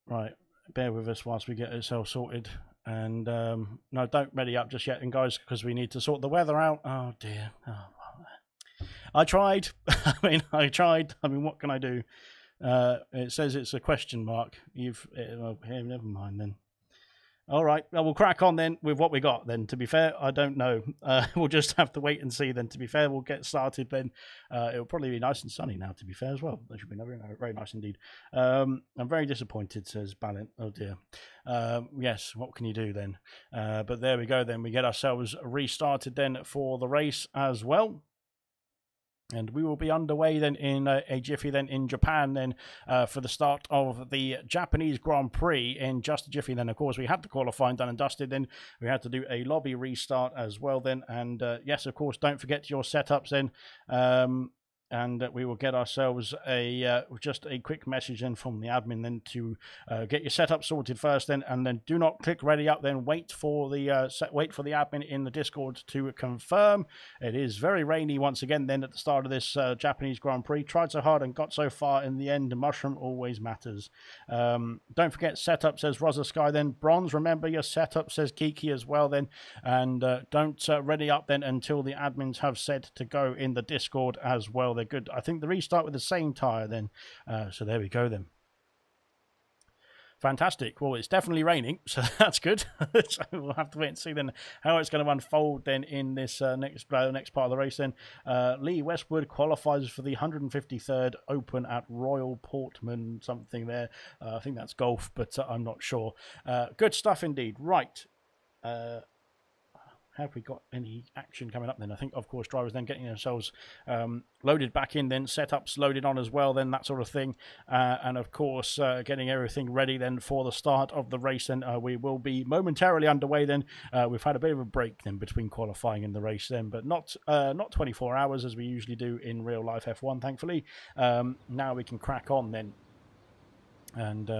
Right, bear with us whilst we get ourselves sorted. And no, don't ready up just yet, and guys, because we need to sort the weather out. Oh dear. Oh. I tried. I tried. What can I do? It says it's a question mark. Well, never mind then. All right. Well, we'll crack on then with what we got then. To be fair, I don't know. We'll just have to wait and see then. To be fair, we'll get started then. It'll probably be nice and sunny now, to be fair, as well. That should be very, very nice indeed. I'm very disappointed, says Ballint. Oh, dear. Yes, what can you do then? But there we go then. We get ourselves restarted then for the race as well. And we will be underway then in a jiffy then in Japan then for the start of the Japanese Grand Prix in just a jiffy. Then, of course, we had the qualifying done and dusted. Then we had to do a lobby restart as well then. And yes, of course, don't forget your setups then. And we will get ourselves just a quick message then from the admin then to get your setup sorted first then, and then do not click ready up. Then wait for the admin in the Discord to confirm. It is very rainy once again then at the start of this Japanese Grand Prix. Tried so hard and got so far in the end. Mushroom always matters. Don't forget setup, says Rosa Sky then. Bronze, remember your setup, says Kiki as well then. And don't ready up then until the admins have said to go in the Discord as well. They're good. I think the restart with the same tyre then. So there we go then. Fantastic. Well, it's definitely raining, so that's good. So we'll have to wait and see then how it's going to unfold then in this next part of the race then. Lee Westwood qualifies for the 153rd Open at Royal Portman something there. I think that's golf, but I'm not sure. Good stuff indeed. Right. Have we got any action coming up then? I think, of course, drivers then getting themselves loaded back in, then setups loaded on as well, then that sort of thing. And, of course, getting everything ready then for the start of the race. Then we will be momentarily underway then. We've had a bit of a break then between qualifying and the race then, but not 24 hours as we usually do in real life F1, thankfully. Now we can crack on then. And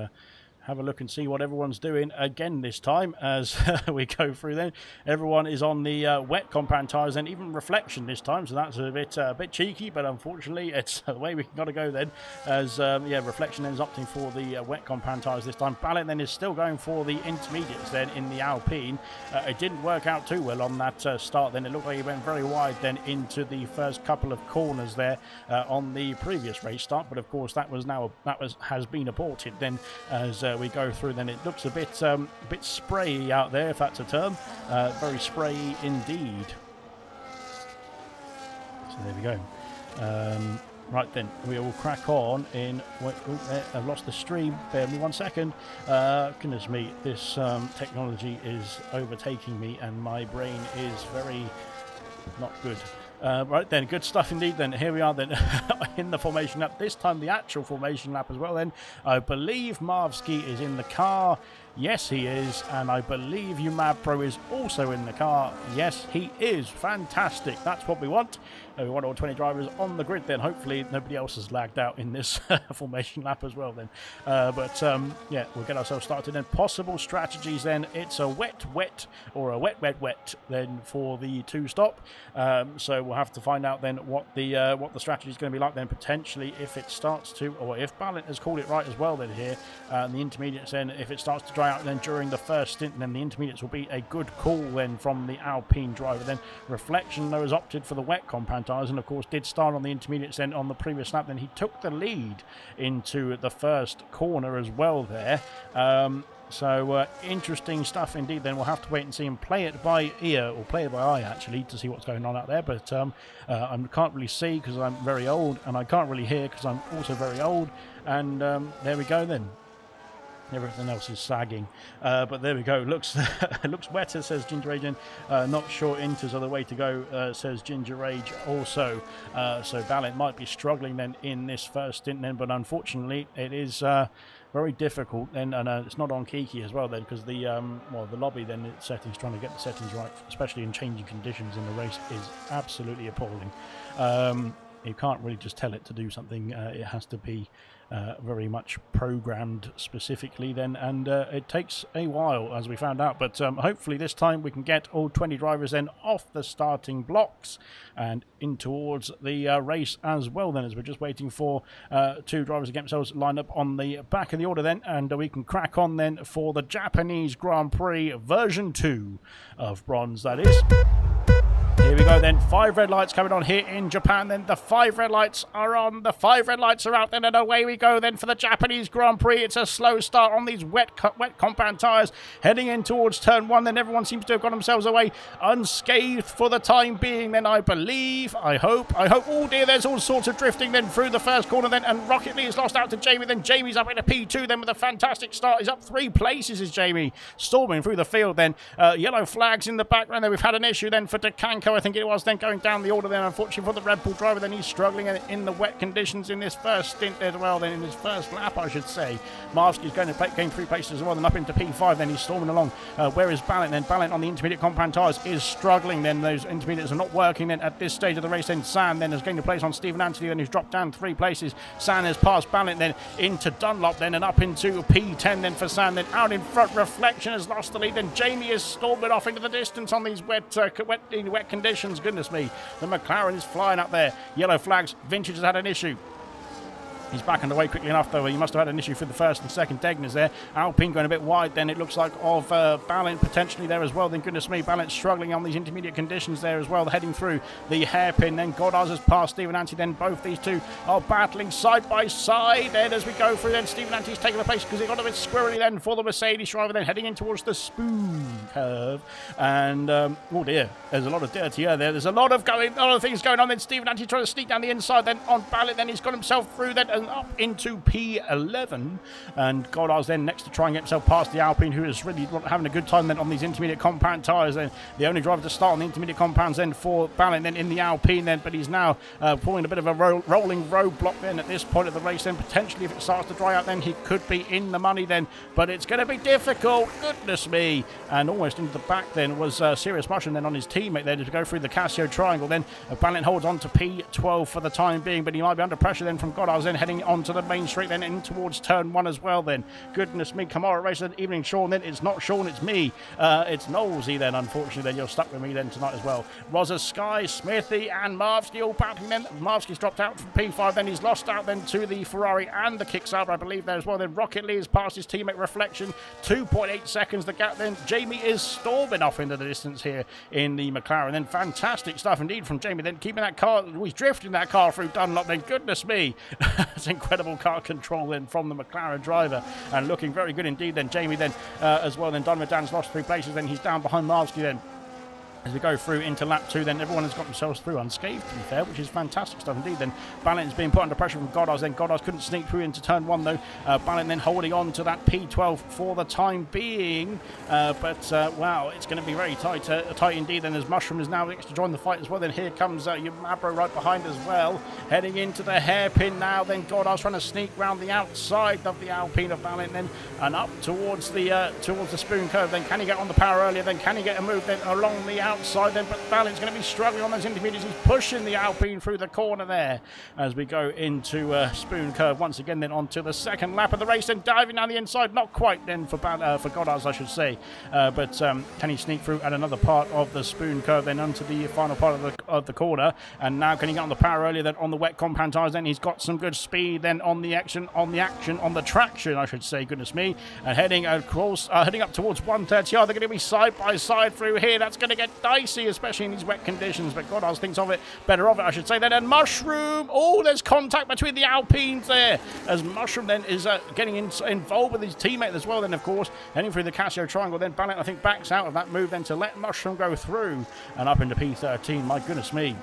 have a look and see what everyone's doing again this time as we go through then. Everyone is on the wet compound tyres and even Reflection this time, so that's a bit cheeky, but unfortunately it's the way we got to go then, as Reflection then is opting for the wet compound tyres this time. Ballot then is still going for the intermediates then in the Alpine. It didn't work out too well on that start then. It looked like he went very wide then into the first couple of corners there on the previous race start, but of course that has been aborted then as we go through. Then it looks a bit sprayy out there, if that's a term. Very sprayy indeed. So there we go. Right then, we will crack on in... I've lost the stream. Bear with me 1 second. Goodness me, this technology is overtaking me and my brain is very not good. Right then, good stuff indeed then. Here we are then in the formation lap. This time the actual formation lap as well then. I believe Marvski is in the car. Yes, he is. And I believe Umab Pro is also in the car. Yes, he is. Fantastic. That's what we want. We want all 20 drivers on the grid then. Hopefully nobody else has lagged out in this formation lap as well then. Yeah, we'll get ourselves started then. Possible strategies then. It's a wet or a wet then for the two-stop. So we'll have to find out then what the strategy is going to be like then, potentially, if it starts to, or if Ballant has called it right as well then here. The intermediates then, if it starts to dry out then during the first stint, then the intermediates will be a good call then from the Alpine driver. Then Reflection though has opted for the wet compound tyres and of course did start on the intermediates then on the previous lap. Then he took the lead into the first corner as well there. So interesting stuff indeed. Then we'll have to wait and see and play it by ear, or play it by eye actually, to see what's going on out there. But I can't really see because I'm very old, and I can't really hear because I'm also very old. And there we go then. Everything else is sagging, but there we go. Looks wetter, says Ginger Rage. Not sure inters are the way to go, says Ginger Rage also. So Ballant might be struggling then in this first stint then, but unfortunately it is very difficult then, and it's not on Kiki as well then, because the lobby then settings, trying to get the settings right, especially in changing conditions in the race, is absolutely appalling. You can't really just tell it to do something. It has to be very much programmed specifically then, and it takes a while, as we found out, but hopefully this time we can get all 20 drivers then off the starting blocks and in towards the race as well then, as we're just waiting for two drivers to get themselves lined up on the back of the order then, and we can crack on then for the Japanese Grand Prix version 2 of Bronze, that is. Here we go then, 5 red lights coming on here in Japan then. The 5 red lights are on, the 5 red lights are out then, and away we go then for the Japanese Grand Prix. It's a slow start on these wet compound tyres, heading in towards turn 1 then. Everyone seems to have got themselves away unscathed for the time being then, I believe, I hope. Oh dear, there's all sorts of drifting then through the first corner then, and Rocket Lee is lost out to Jamie then. Jamie's up into P2 then with a fantastic start. He's up 3 places is Jamie, storming through the field then. Yellow flags in the background then. We've had an issue then for DeCanco. I think it was, then going down the order then, unfortunately for the Red Bull driver, then he's struggling in the wet conditions in this first stint as well, then in his first lap, I should say. Marski's going to gain 3 places as well, then up into P5, then he's storming along. Where is Ballant then? Ballant on the intermediate compound tyres is struggling then. Those intermediates are not working then at this stage of the race. Then San then has gained a place on Stephen Anthony, then he's dropped down 3 places. San has passed Ballant then into Dunlop then and up into P10 then for San. Then out in front, Reflection has lost the lead. Then Jamie is storming off into the distance on these wet conditions. Goodness me. The McLaren is flying up there. Yellow flags. Vintage has had an issue. He's backing away quickly enough, though. He must have had an issue for the first and second Degners there. Alpine going a bit wide then, it looks like, of Ballant potentially there as well. Then, goodness me, Ballant struggling on these intermediate conditions there as well, heading through the hairpin. Then Goddard has passed Stephen Anti. Then both these two are battling side by side. Then as we go through, then Stephen Anti's taking the place because he got a bit squirrely then for the Mercedes driver, then heading in towards the spoon curve. And, oh dear, there's a lot of dirty air there. There's a lot of things going on. Then Stephen Anti trying to sneak down the inside, then on Ballant. Then he's got himself through then and up into P11, and Goddard's then next to try and get himself past the Alpine, who is really having a good time then on these intermediate compound tyres. Then the only driver to start on the intermediate compounds then for Ballant then in the Alpine then, but he's now pulling a bit of a rolling roadblock then at this point of the race. Then potentially if it starts to dry out, then he could be in the money then, but it's going to be difficult. Goodness me. And almost into the back then was Serious Mushroom then on his teammate there to go through the Casio triangle. Then Ballant holds on to P12 for the time being, but he might be under pressure then from Goddard's then heading onto the main straight then in towards turn 1 as well then. Goodness me. Kamara racer evening Sean then. It's not Sean, it's me. It's Knowlesy then, unfortunately. Then you're stuck with me then tonight as well. Rosa, Sky, Smithy and Marvsky all battling then. Marvsky's dropped out from P5 then. He's lost out then to the Ferrari and the Kickstarter, I believe, there as well. Then Rocket Lee has passed his teammate Reflection. 2.8 seconds the gap then. Jamie is storming off into the distance here in the McLaren. Then fantastic stuff indeed from Jamie then, keeping that car, he's drifting that car through Dunlop then. Goodness me. That's incredible car control then from the McLaren driver, and looking very good indeed then. Jamie then as well then. Donovan Dan's lost 3 places then. He's down behind Marvsky then. As we go through into lap 2, then everyone has got themselves through unscathed, to be fair, which is fantastic stuff indeed. Then Ballant is being put under pressure from Goddard. Then Goddard couldn't sneak through into turn 1 though. Ballant then holding on to that P12 for the time being. Wow, it's going to be very tight indeed. Then as Mushroom is now next to join the fight as well. Then here comes Mabro right behind as well, heading into the hairpin now. Then Goddard's trying to sneak round the outside of the Alpine of Ballant then, and up towards the spoon curve. Then can he get on the power earlier? Then can he get a move then along the outside then, but Ballant's going to be struggling on those intermediates. He's pushing the Alpine through the corner there as we go into spoon curve once again then onto the second lap of the race, and diving down the inside, not quite then for Goddard's, I should say, but can he sneak through at another part of the spoon curve then onto the final part of the corner? And now can he get on the power earlier then on the wet compound tyres? Then he's got some good speed then on the traction, I should say. Goodness me. And heading up towards 130. They're going to be side by side through here. That's going to get dicey, especially in these wet conditions, but Goddard thinks better of it, I should say. Then, and Mushroom, there's contact between the Alpines there, as Mushroom then is getting involved with his teammate as well. Then, of course, heading through the Casio triangle. Then Ballant, I think, backs out of that move then to let Mushroom go through, and up into P13. My goodness me.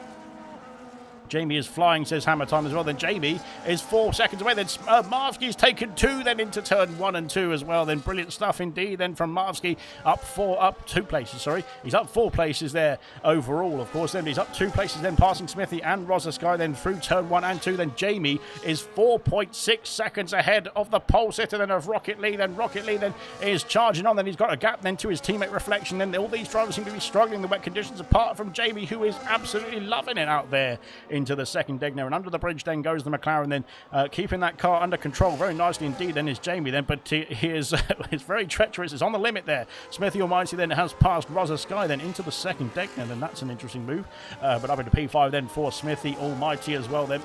Jamie is flying, says Hammer Time as well. Then Jamie is 4 seconds away. Then Marvsky's taken 2 then into turn 1 and 2 as well. Then brilliant stuff indeed then from Marvsky. Up 2 places, sorry. He's up 4 places there overall, of course. Then he's up 2 places then, passing Smithy and Rosa Sky then through turn 1 and 2. Then Jamie is 4.6 seconds ahead of the pole sitter then of Rocket Lee. Then Rocket Lee then is charging on. Then he's got a gap then to his teammate Reflection. Then all these drivers seem to be struggling in the wet conditions, apart from Jamie, who is absolutely loving it out there into the second Degner. And under the bridge then goes the McLaren then, keeping that car under control very nicely indeed then is Jamie then, but he is it's very treacherous. It's on the limit there. Smithy Almighty then has passed Rosa Sky then into the second Degner, then that's an interesting move, but up into P5 then for Smithy Almighty as well then.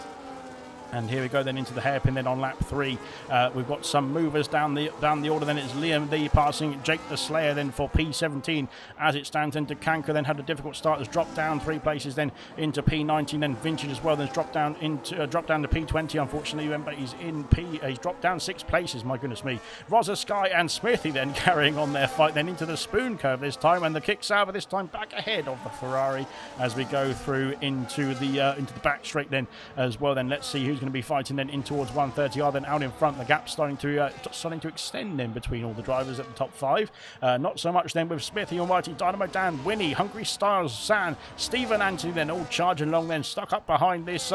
And here we go then into the hairpin then on lap 3. We've got some movers down the order. Then it's Liam D passing Jake the Slayer then for P17 as it stands. Then Dekanka then had a difficult start, has dropped down 3 places then into P19. Then Vintage as well, then dropped down to P20 unfortunately, but he's dropped down 6 places. My goodness me. Rosa Sky and Smithy then carrying on their fight then into the spoon curve this time, and the kick Sauber this time back ahead of the Ferrari as we go through into the back straight then as well. Then let's see who who's going to be fighting then in towards 130R. Then out in front, the gap starting to extend then between all the drivers at the top 5. Not so much then with Smithy, Almighty, Dynamo Dan, Winnie, Hungry Styles, San, Stephen Anthony then all charging along then, stuck up behind this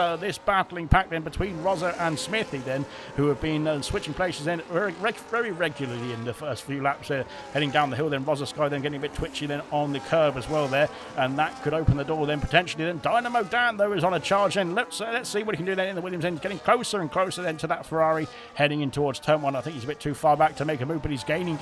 battling pack then between Rosa and Smithy then, who have been switching places then very regularly in the first few laps, heading down the hill. Then Rosa Sky then getting a bit twitchy then on the curve as well there, and that could open the door then potentially. Then Dynamo Dan though is on a charge, and let's see what he can do then in the Williams end, getting closer and closer then to that Ferrari, heading in towards turn 1. I think he's a bit too far back to make a move, but he's gaining,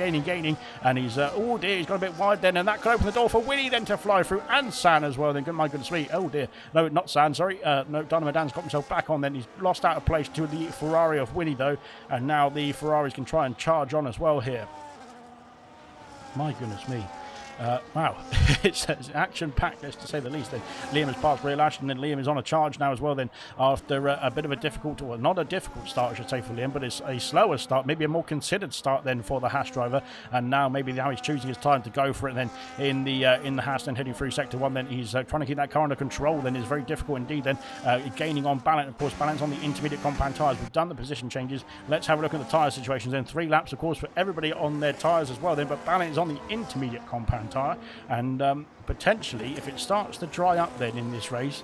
and he's oh dear, he's got a bit wide then, and that could open the door for Winnie then to fly through, and San as well then. My goodness me, oh dear, no, not San, sorry, no, Dynamo Dan's got himself back on then. He's lost out of place to the Ferrari of Winnie though, and now the Ferraris can try and charge on as well here. My goodness me. Wow, it's action-packed, let's to say the least. Then Liam has passed Real Ashton, and Liam is on a charge now as well then, after a bit of a difficult, well, not a difficult start I should say for Liam, but it's a slower start, maybe a more considered start then for the Haas driver, and now maybe now he's choosing his time to go for it then in the Haas, then heading through sector 1. Then he's trying to keep that car under control, then is very difficult indeed then, gaining on balance, of course, balance on the intermediate compound tyres. We've done the position changes, let's have a look at the tyre situations then. 3 laps of course for everybody on their tyres as well then, but balance is on the intermediate compound tyre, and potentially if it starts to dry up then in this race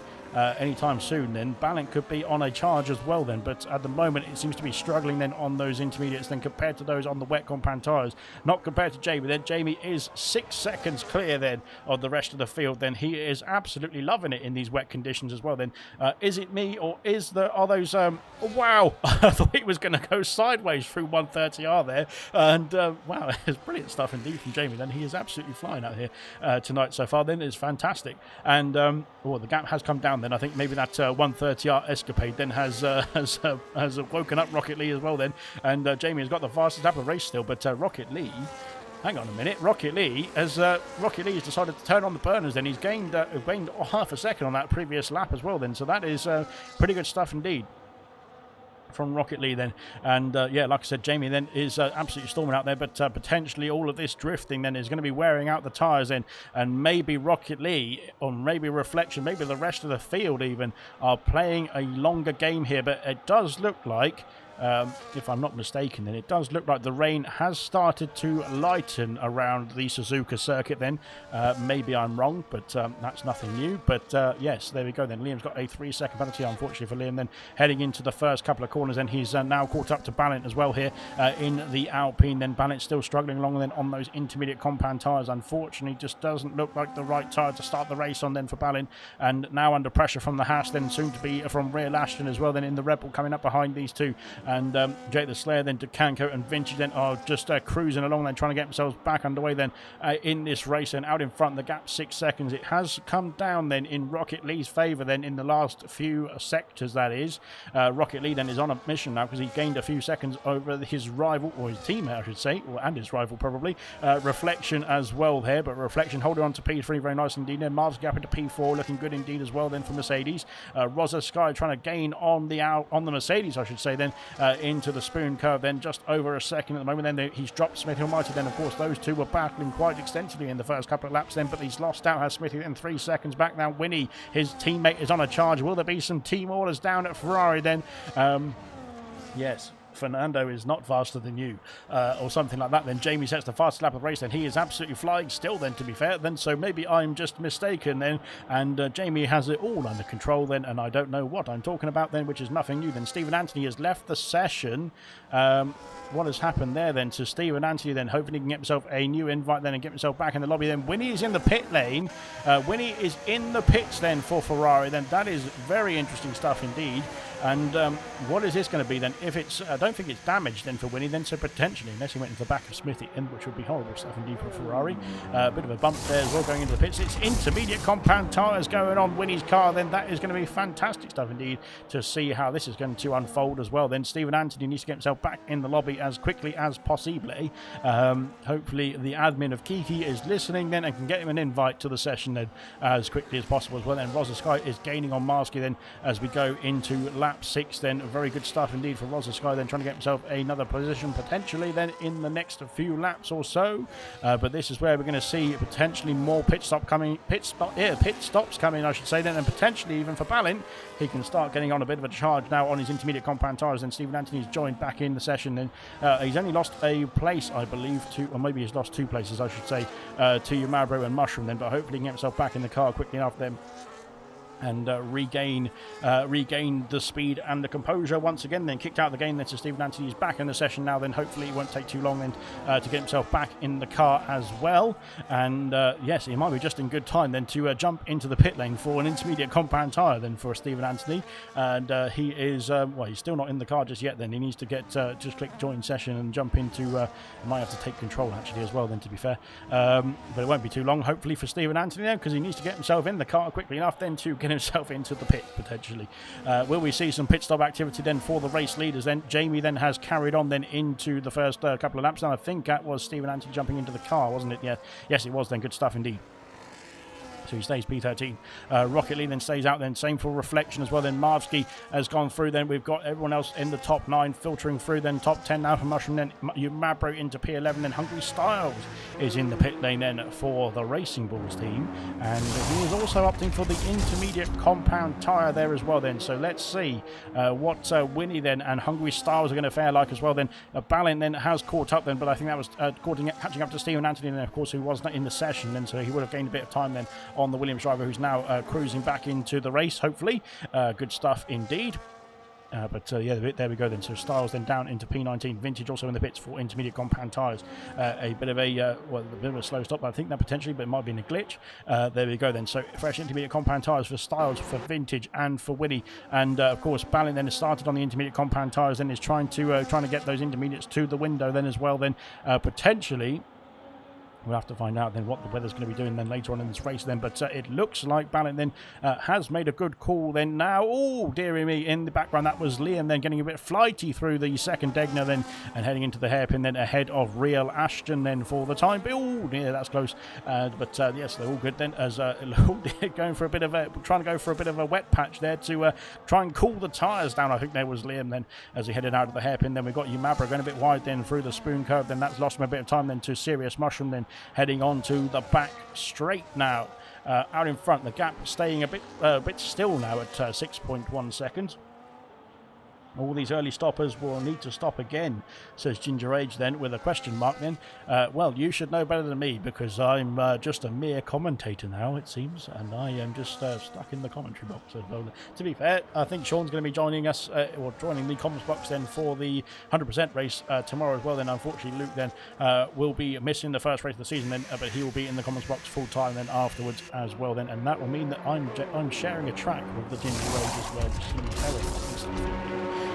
anytime soon, then Ballant could be on a charge as well then, but at the moment it seems to be struggling then on those intermediates then compared to those on the wet compound tyres, not compared to Jamie. Then Jamie is 6 seconds clear then of the rest of the field. Then he is absolutely loving it in these wet conditions as well then. Is it me, or are those wow, I thought it was going to go sideways through 130R there, and wow, it's brilliant stuff indeed from Jamie. Then he is absolutely flying out here tonight so far then. It's fantastic, and the gap has come down then. I think maybe that 130R escapade then has woken up Rocket Lee as well then, and Jamie has got the fastest lap of the race still, but Rocket Lee, hang on a minute, Rocket Lee has decided to turn on the burners then. He's gained half a second on that previous lap as well then, so that is pretty good stuff indeed from Rocket Lee then. And yeah, like I said, Jamie then is absolutely storming out there, but potentially all of this drifting then is going to be wearing out the tyres then, and maybe Rocket Lee, or maybe Reflection, maybe the rest of the field even, are playing a longer game here. But it does look like, if I'm not mistaken, then it does look like the rain has started to lighten around the Suzuka circuit then. Maybe I'm wrong, but that's nothing new. But yes, there we go then. Liam's got a 3-second penalty, unfortunately for Liam then, heading into the first couple of corners. And he's now caught up to Ballant as well here in the Alpine. Then Ballant still struggling along then on those intermediate compound tyres. Unfortunately, just doesn't look like the right tyre to start the race on then for Ballant. And now under pressure from the Haas, then soon to be from Real Ashton as well then in the Rebel, coming up behind these two. And Jake the Slayer then, DeCanco and Vinci then are just cruising along then, trying to get themselves back underway then in this race. And out in front, the gap 6 seconds. It has come down then in Rocket Lee's favour then in the last few sectors, that is. Rocket Lee then is on a mission now because he gained a few seconds over his rival, or his teammate I should say, and his rival probably. Reflection as well there, but Reflection holding on to P3 very nice indeed. Then Marv's gap into P4, looking good indeed as well then for Mercedes. Rosa Sky trying to gain on the Mercedes I should say then, into the spoon curve then, just over a second at the moment. Then he's dropped Smithy Almighty then. Of course those two were battling quite extensively in the first couple of laps then, but he's lost out, has Smithy then 3 seconds back. Now Winnie, his teammate, is on a charge. Will there be some team orders down at Ferrari then? Yes, Fernando is not faster than you, or something like that. Then Jamie sets the fastest lap of the race, then he is absolutely flying still then, to be fair then, so maybe I'm just mistaken then, and Jamie has it all under control then, and I don't know what I'm talking about then, which is nothing new. Then Stephen Anthony has left the session. What has happened there then to Stephen Anthony then, hoping he can get himself a new invite then and get himself back in the lobby. Then Winnie is in the pit lane. Winnie is in the pits then for Ferrari then. That is very interesting stuff indeed. And what is this going to be then? If it's, I don't think it's damaged then for Winnie then, so potentially, unless he went into the back of Smithy, which would be horrible stuff indeed for Ferrari. Bit of a bump there as well going into the pits. It's intermediate compound tyres going on Winnie's car then. That is going to be fantastic stuff indeed to see how this is going to unfold as well. Then Stephen Anthony needs to get himself back in the lobby as quickly as possibly. Hopefully the admin of Kiki is listening then and can get him an invite to the session then as quickly as possible as well. Then Rosa Sky is gaining on Marsky then as we go into lap 6 then. Very good stuff indeed for Rosa Sky then, trying to get himself another position potentially then in the next few laps or so. But this is where we're going to see potentially more pit stops coming, I should say then, and potentially even for Balint, he can start getting on a bit of a charge now on his intermediate compound tyres. And Stephen Anthony's joined back in the session, and he's only lost a place, I believe, or maybe he's lost 2 places, I should say, to Umabro and Mushroom then, but hopefully he can get himself back in the car quickly enough then and regain the speed and the composure once again. Then kicked out of the game then, so Stephen Anthony's back in the session now then. Hopefully it won't take too long then to get himself back in the car as well. And yes, he might be just in good time then to jump into the pit lane for an intermediate compound tyre then for Stephen Anthony. And he is well, he's still not in the car just yet then. He needs to get just click join session and jump into he might have to take control actually as well then, to be fair, but it won't be too long hopefully for Stephen Anthony then, because he needs to get himself in the car quickly enough then to get himself into the pit potentially. Will we see some pit stop activity then for the race leaders then? Jamie then has carried on then into the first couple of laps. Now I think that was Stephen Anthony jumping into the car, wasn't it? Yeah, yes it was then. Good stuff indeed. So he stays P13. Rocket League then stays out then. Same for Reflection as well. Then Marvsky has gone through. Then we've got everyone else in the top 9 filtering through. Then top 10 now for Mushroom. Then Mabro into P11. Then Hungry Styles is in the pit lane then for the Racing Bulls team. And he is also opting for the intermediate compound tyre there as well then. So let's see what Winnie then and Hungry Styles are going to fare like as well then. Balint then has caught up then, but I think that was catching up to Stephen Anthony then, of course, who was not in the session then, so he would have gained a bit of time then on the Williams driver, who's now cruising back into the race, hopefully. Good stuff indeed. Yeah, there we go then. So Styles then down into P19. Vintage also in the pits for intermediate compound tyres. A bit of a slow stop, I think that potentially, but it might have been a glitch. There we go then. So fresh intermediate compound tyres for Styles, for Vintage, and for Winnie. And of course, Balint then has started on the intermediate compound tyres and is trying to get those intermediates to the window then as well. Then potentially. We'll have to find out then what the weather's going to be doing then later on in this race then. But it looks like Balint then has made a good call then now. Oh, dearie me, in the background that was Liam then getting a bit flighty through the second Degner then and heading into the hairpin then ahead of Real Ashton then for the time. Oh, yeah, that's close. Yes, they're all good then as going for a bit of trying to go for a bit of a wet patch there to try and cool the tyres down. I think there was Liam then as he headed out of the hairpin. Then we've got Umabra going a bit wide then through the spoon curve. Then that's lost him a bit of time then to Serious Mushroom then heading on to the back straight now. Out in front, the gap staying a bit still now at 6.1 seconds. All these early stoppers will need to stop again, says Ginger Age then, with a question mark then. Well, you should know better than me, because I'm just a mere commentator now, it seems, and I am just stuck in the commentary box as well. To be fair, I think Sean's going to be joining us, or joining the comments box then for the 100% race tomorrow as well. Then unfortunately Luke then will be missing the first race of the season then, but he will be in the comments box full time then afterwards as well then, and that will mean that I'm sharing a track with the Ginger Age as well, just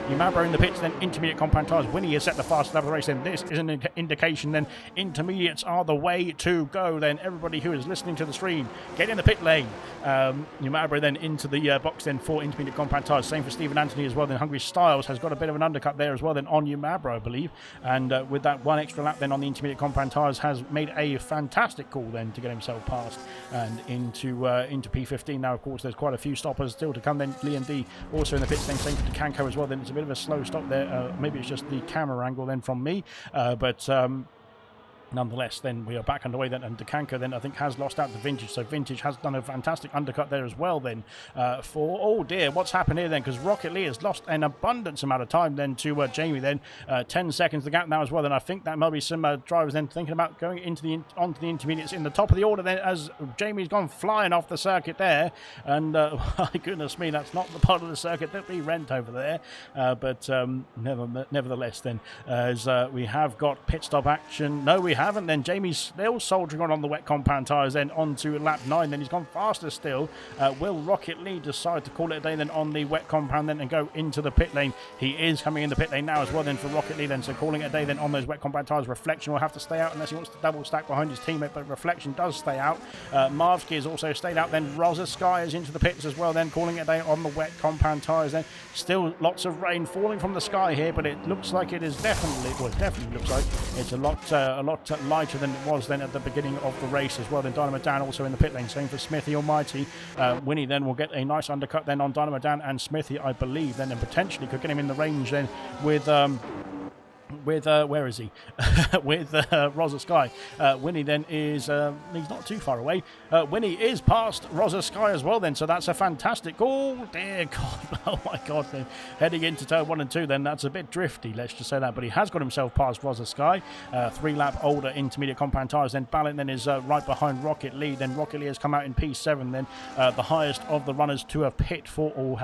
Umabro in the pits, then intermediate compound tyres. Winnie has set the fastest lap of the race, then this is an indication then intermediates are the way to go. Then everybody who is listening to the stream, get in the pit lane. Umabro then into the box then for intermediate compound tyres. Same for Stephen Anthony as well. Then Hungry Styles has got a bit of an undercut there as well then on Umabro, I believe. And with that one extra lap then on the intermediate compound tyres, has made a fantastic call then to get himself past and into P15. Now, of course, there's quite a few stoppers still to come then. Liam D also in the pits, then same for DeCanco as well. Then it's a bit of a slow stop there. Maybe it's just the camera angle then from me, but nonetheless, then we are back underway then, and DeCanco then I think has lost out to Vintage, so Vintage has done a fantastic undercut there as well then for, oh dear, what's happened here then, because Rocket Lee has lost an abundance amount of time then to Jamie then, 10 seconds the gap now as well. Then I think that might be some drivers then thinking about going into onto the intermediates in the top of the order then, as Jamie's gone flying off the circuit there, and my goodness me, that's not the part of the circuit that we rent over there, but nevertheless then, as we have got pit stop action. No, we haven't then. Jamie's still soldiering on the wet compound tyres then onto lap 9. Then he's gone faster still. Will Rocket Lee decide to call it a day then on the wet compound then and go into the pit lane? He is coming in the pit lane now as well then for Rocket Lee then, so calling it a day then on those wet compound tyres. Reflection will have to stay out unless he wants to double stack behind his teammate, but Reflection does stay out. Marvsky has also stayed out then. Rosa Sky is into the pits as well then, calling it a day on the wet compound tyres then. Still lots of rain falling from the sky here, but it looks like it is definitely, well, it definitely looks like it's a lot bit lighter than it was then at the beginning of the race as well. Then Dynamo Dan also in the pit lane. Same for Smithy Almighty. Winnie then will get a nice undercut then on Dynamo Dan and Smithy, I believe, then, and potentially could get him in the range then with where is he? with Rosa Sky. Winnie then is he's not too far away. Winnie is past Rosa Sky as well then, so that's a fantastic, oh dear God, oh my God, then heading into turn 1 and 2 then, that's a bit drifty, let's just say that, but he has got himself past Rosa Sky. 3 lap older intermediate compound tyres, then Ballin then is right behind Rocket Lee, then Rocket Lee has come out in P7 then, the highest of the runners to have pit for or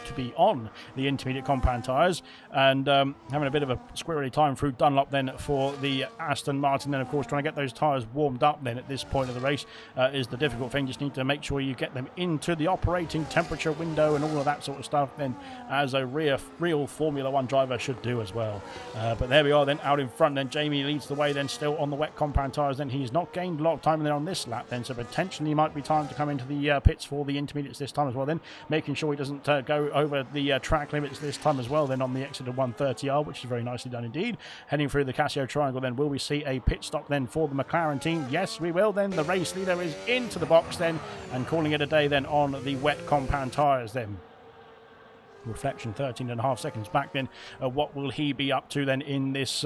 to be on the intermediate compound tyres, and having a bit of a squirrely time through Dunlop then for the Aston Martin. Then of course trying to get those tyres warmed up then at this point of the race is the difficult thing. Just need to make sure you get them into the operating temperature window and all of that sort of stuff then, as a real Formula 1 driver should do as well. But there we are then out in front then. Jamie leads the way then, still on the wet compound tyres then. He's not gained a lot of time then on this lap then, so potentially might be time to come into the pits for the intermediates this time as well then, making sure he doesn't go over the track limits this time as well then on the exit of 130R, which is very nicely done indeed. Heading through the Casio Triangle then, will we see a pit stop then for the McLaren team? Yes, we will then. The race leader is into the box then, and calling it a day then on the wet compound tyres then. Reflection 13.5 seconds back then. What will he be up to then in this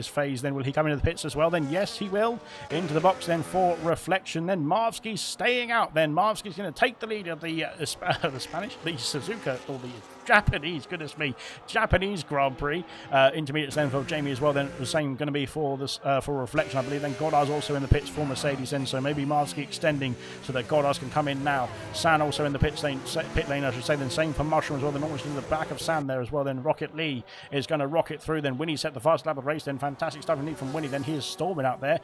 phase then? Will he come into the pits as well then? Yes, he will. Into the box then for Reflection. Then Marvsky staying out then. Marvsky's going to take the lead of the Suzuka, or the Japanese, goodness me, Japanese Grand Prix. Intermediate then for Jamie as well then. The same going to be for this for Reflection, I believe. Then Goddard's also in the pits for Mercedes then, so maybe Marvsky extending so that Goddard's can come in now. San also in the pit lane, I should say. Then same for Mushroom as well. Then almost in the back of San there as well. Then Rocket Lee is going to rocket through. Then Winnie set the fast lap of the race. Then fantastic stuff indeed from Winnie. Then he is storming out there.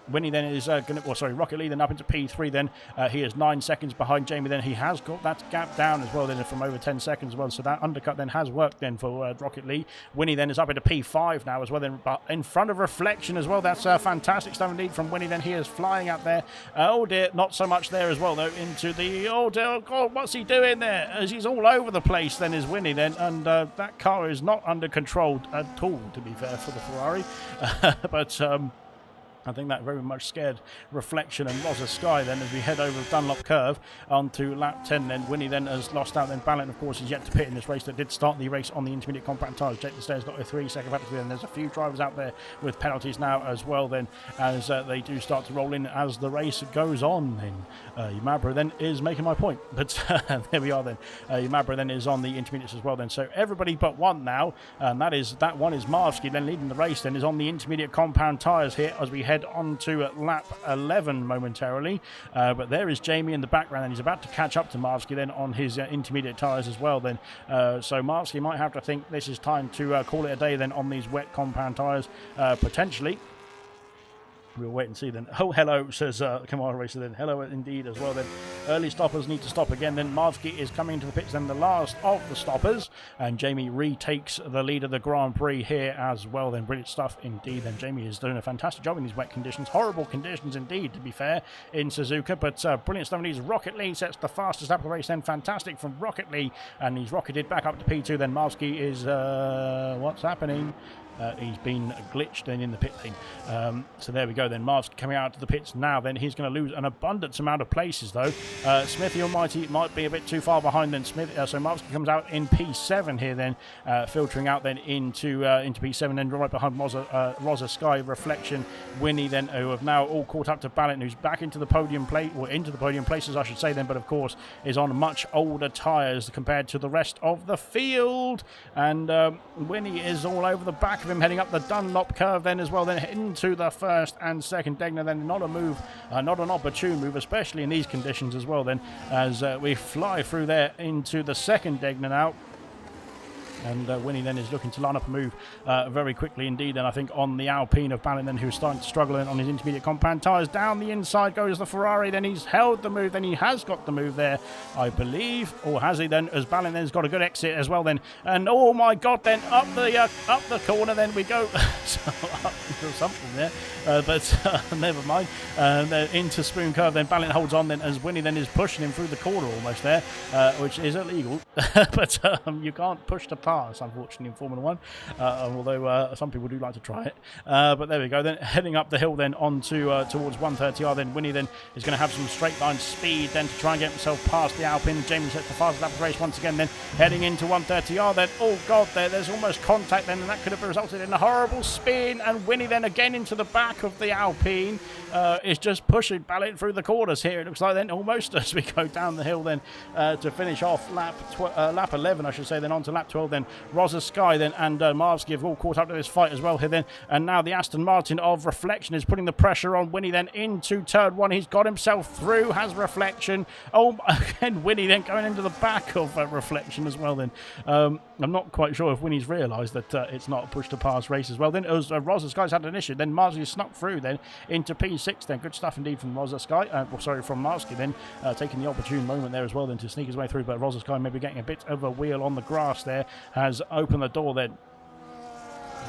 Winnie then is going to, well, sorry, Rocket Lee then up into P3 then. He is 9 seconds behind Jamie. Then he has got that gap down as well then from over 10 seconds as well. So that undercut then has worked then for Rocket Lee. Winnie then is up into P5 now as well then, but in front of Reflection as well. That's fantastic stuff indeed from Winnie. Then he is flying out there. Oh dear, not so much there as well though, into the, oh dear God, what's he doing there? As he's all over the place then is Winnie then, and that car is not under control at all, to be fair, for the Ferrari. But I think that very much scared Reflection and Rosa Sky then, as we head over the Dunlop curve onto lap 10 then. Winnie then has lost out then. Ballin, of course, is yet to pit in this race that did start the race on the intermediate compact tyres. Jake the Stairs got a 3-second penalty then. There's a few drivers out there with penalties now as well then, as they do start to roll in as the race goes on then. Yamabra then is making my point, but there we are then. Yamabra then is on the intermediates as well then. So everybody but one now, and that one is Marvsky then leading the race then, is on the intermediate compound tyres here as we head on to lap 11 momentarily. But there is Jamie in the background, and he's about to catch up to Marvsky then on his intermediate tyres as well then. So Marvsky might have to think this is time to call it a day then on these wet compound tyres, potentially. We'll wait and see then. Oh, hello, says Kamara Racer then. Hello indeed as well then. Early stoppers need to stop again. Then Marvsky is coming into the pits then, the last of the stoppers. And Jamie retakes the lead of the Grand Prix here as well then. Brilliant stuff indeed. Then Jamie is doing a fantastic job in these wet conditions. Horrible conditions indeed, to be fair, in Suzuka. But brilliant stuff indeed. Rocket Lee sets the fastest lap of the race then. Fantastic from Rocket Lee. And he's rocketed back up to P2. Then Marvsky is... what's happening? He's been glitched then in the pit lane. So there we go then. Marv's coming out to the pits now. Then he's going to lose an abundance amount of places though. Smithy Almighty might be a bit too far behind then. So Marv's comes out in P7 here then, filtering out then into P7. Then right behind Rosa Sky, Reflection, Winnie then, who have now all caught up to Ballin, who's back into the podium plate, or into the podium places I should say then, but of course is on much older tyres compared to the rest of the field. And Winnie is all over the back of him, heading up the Dunlop curve then as well, then into the first and second Degner. Then not a move, not an opportune move, especially in these conditions as well then, as we fly through there into the second Degner now. And Winnie then is looking to line up a move very quickly indeed. And I think on the Alpine of Ballin then, who's starting to struggle on his intermediate compound tyres. Down the inside goes the Ferrari. Then he's held the move. Then he has got the move there, I believe. Or has he then? As Ballin then has got a good exit as well then. And oh my God, then up the corner then we go. So up into something there. But never mind. Into Spoon Curve then. Ballin holds on then as Winnie then is pushing him through the corner almost there, which is illegal. But you can't push the class, unfortunately, in Formula 1, although some people do like to try it. But there we go. Then heading up the hill then onto towards 130R, then Winnie then is going to have some straight line speed then to try and get himself past the Alpine. Jamie sets the fastest lap of the race once again, then heading into 130R, then oh god, there's almost contact then, and that could have resulted in a horrible spin, and Winnie then again into the back of the Alpine is just pushing Ballint through the corners here. It looks like then almost as we go down the hill then to finish off lap 11, I should say, then on to lap 12, then Rosa Sky then and Marvsky have all caught up to this fight as well here then, and now the Aston Martin of Reflection is putting the pressure on Winnie then into turn 1. He's got himself through, has Reflection. Oh, again, Winnie then going into the back of Reflection as well then. I'm not quite sure if Winnie's realised that it's not a push to pass race as well. Then as Rosa Sky's had an issue, then Marvsky snuck through then into P6 then. Good stuff indeed from Rosa Sky, from Marvsky then, taking the opportune moment there as well then to sneak his way through, but Rosa Sky maybe getting a bit of a wheel on the grass there, has opened the door then.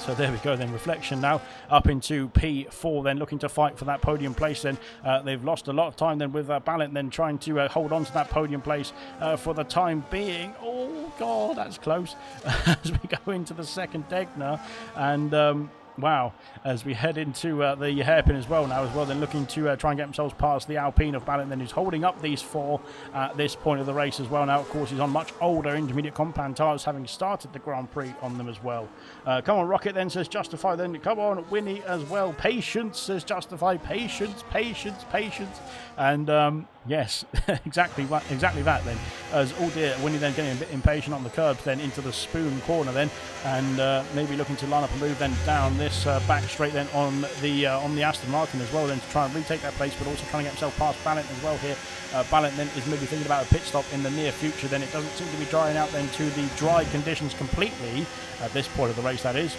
So there we go then, Reflection now up into P4 then, looking to fight for that podium place then. They've lost a lot of time then with Ballint then trying to hold on to that podium place for the time being. Oh god, that's close as we go into the second Degner, and wow, as we head into the hairpin as well now as well, then looking to try and get themselves past the Alpine of Ballint then, who's holding up these four at this point of the race as well. Now, of course, he's on much older intermediate compound tyres, having started the Grand Prix on them as well. Come on, Rocket then, says Justify then. Come on, Winnie as well. Patience, says Justify. Patience, patience, patience. And yes, exactly that then. As oh dear, Winnie then getting a bit impatient on the curbs then into the Spoon corner then, and maybe looking to line up a move then down this back straight then on the Aston Martin as well then, to try and retake that place, but also trying to get himself past Ballint as well here. Ballint then is maybe thinking about a pit stop in the near future then. It doesn't seem to be drying out then to the dry conditions completely at this point of the race, that is.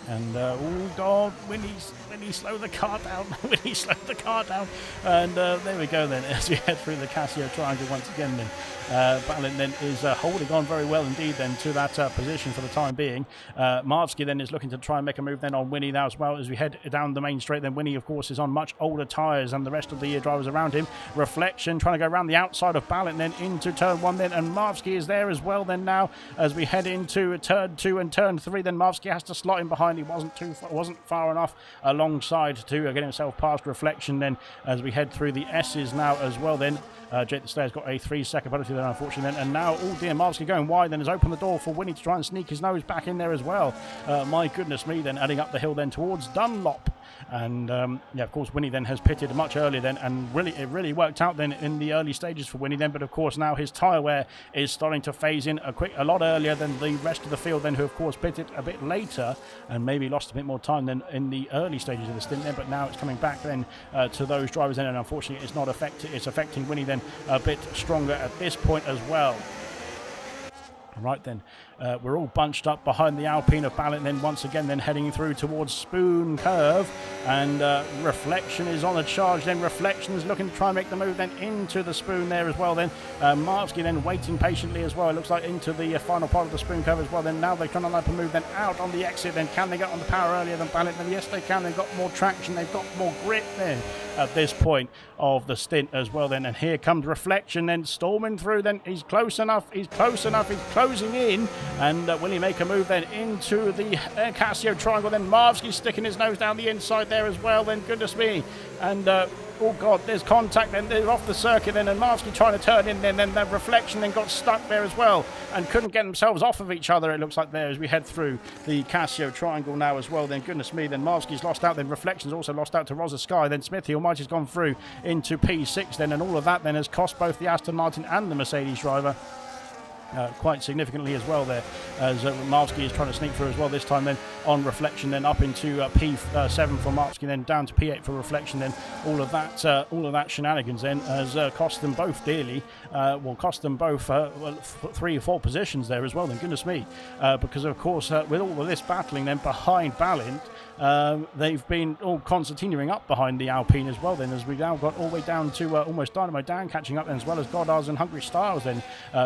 And oh god, Winnie slow the car down. Winnie slow the car down. And there we go then, as we head through the Casio triangle once again then. Ballint then is holding on very well indeed then to that position for the time being. Marvsky then is looking to try and make a move then on Winnie now as well as we head down the main straight. Then Winnie, of course, is on much older tyres than the rest of the drivers around him. Reflection trying to go around the outside of Ballint then into turn 1 then, and Marvsky is there as well then now as we head into turn 2 and turn 3. Then Marvsky has to slot in behind. He wasn't far enough alongside to get himself past Reflection then as we head through the S's now as well then. Jake the Slayer's got a 3-second penalty there, unfortunately then. And now, oh dear, Marvsky going wide then has opened the door for Winnie to try and sneak his nose back in there as well. My goodness me then, adding up the hill then towards Dunlop. And yeah, of course, Winnie then has pitted much earlier then, and it really worked out then in the early stages for Winnie then. But of course, now his tyre wear is starting to phase in a lot earlier than the rest of the field then, who of course pitted a bit later and maybe lost a bit more time than in the early stages of the stint then. But now it's coming back then to those drivers then, and unfortunately, it's affecting Winnie then a bit stronger at this point as well. Right then, we're all bunched up behind the Alpine of Ballint then once again then heading through towards Spoon Curve, and Reflection is on a charge then. Reflection is looking to try and make the move then into the Spoon there as well then. Marvsky then waiting patiently as well, it looks like, into the final part of the Spoon Curve as well then. Now they're trying to line up a move then out on the exit then. Can they get on the power earlier than Ballint? Then yes they can. They've got more traction, they've got more grip then at this point of the stint as well then. And here comes Reflection then storming through then. He's close enough, he's closing in, and will he make a move then into the Casio triangle then? Marvsky sticking his nose down the inside there as well then, goodness me. And oh god, there's contact then, they're off the circuit then, and Marvsky trying to turn in then the Reflection then got stuck there as well and couldn't get themselves off of each other, it looks like, there as we head through the Casio triangle now as well then. Goodness me, then Marvsky's lost out then. Reflection's also lost out to Rosa Sky, then Smithy Almighty's gone through into P6 then, and all of that then has cost both the Aston Martin and the Mercedes driver quite significantly as well there, as Marvsky is trying to sneak through as well this time then on Reflection, then up into P7 for Marvsky, then down to P8 for Reflection. Then all of that shenanigans then has cost them both dearly, cost them both 3 or 4 positions there as well then, goodness me, because of course with all of this battling then behind Ballint, they've been all concertinaing up behind the Alpine as well then, as we've now got all the way down to almost Dynamo Dan catching up then, as well as Goddard's and Hungry Styles then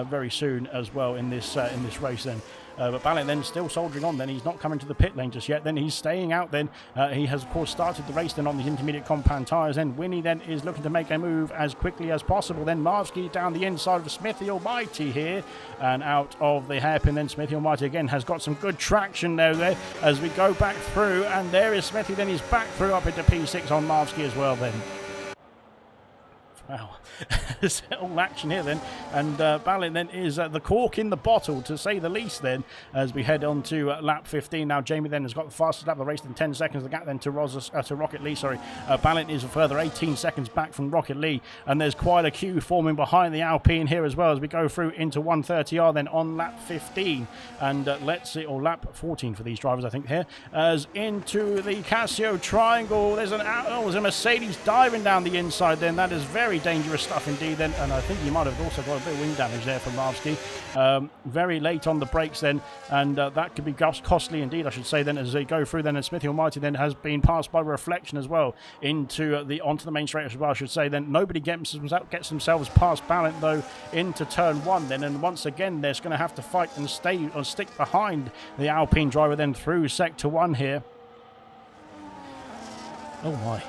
very soon as well in this race then. But Ballant then still soldiering on then. He's not coming to the pit lane just yet. Then he's staying out then. He has, of course, started the race then on these intermediate compound tyres. Then Winnie then is looking to make a move as quickly as possible. Then Marvsky down the inside of Smithy Almighty here and out of the hairpin. Then Smithy Almighty again has got some good traction there as we go back through. And there is Smithy. Then he's back through up into P6 on Marvsky as well then. Wow, there's all action here then, and Ballant then is the cork in the bottle, to say the least then, as we head on to lap 15. Now Jamie then has got the fastest lap of the race in 10 seconds, the gap then to Rocket Lee, sorry. Ballant is a further 18 seconds back from Rocket Lee, and there's quite a queue forming behind the Alpine here as well as we go through into 130R then on lap 15, and let's see, or lap 14 for these drivers I think here, as into the Casio Triangle. There's there's a Mercedes diving down the inside then. That is very dangerous stuff indeed then, and I think he might have also got a bit of wing damage there from Marvsky. Very late on the brakes then, and that could be costly indeed, I should say then, as they go through then. And Smithy Almighty then has been passed by Reflection as well onto the main straight as well, I should say then. Nobody gets themselves past Ballant though into turn 1 then, and once again they're going to have to fight and stick behind the Alpine driver then through sector 1 here. Oh my.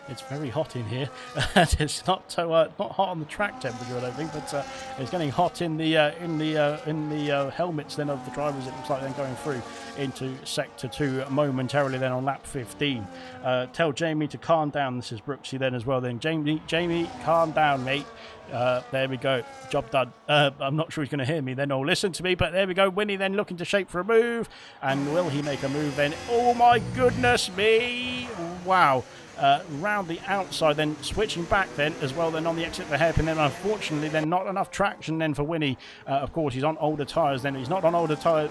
It's very hot in here. It's not hot on the track temperature, I don't think, but it's getting hot in the helmets then of the drivers. It looks like then going through into sector 2 momentarily then on lap 15. Tell Jamie to calm down. This is Brooksy then as well. Then Jamie, calm down, mate. There we go. Job done. I'm not sure he's going to hear me then or listen to me, but there we go. Winnie then looking to shape for a move, and will he make a move then? Oh my goodness me! Wow. Round the outside then, switching back then as well then on the exit of the hairpin then. Unfortunately then not enough traction then for Winnie. Of course he's on older tyres then. He's not on older tyres,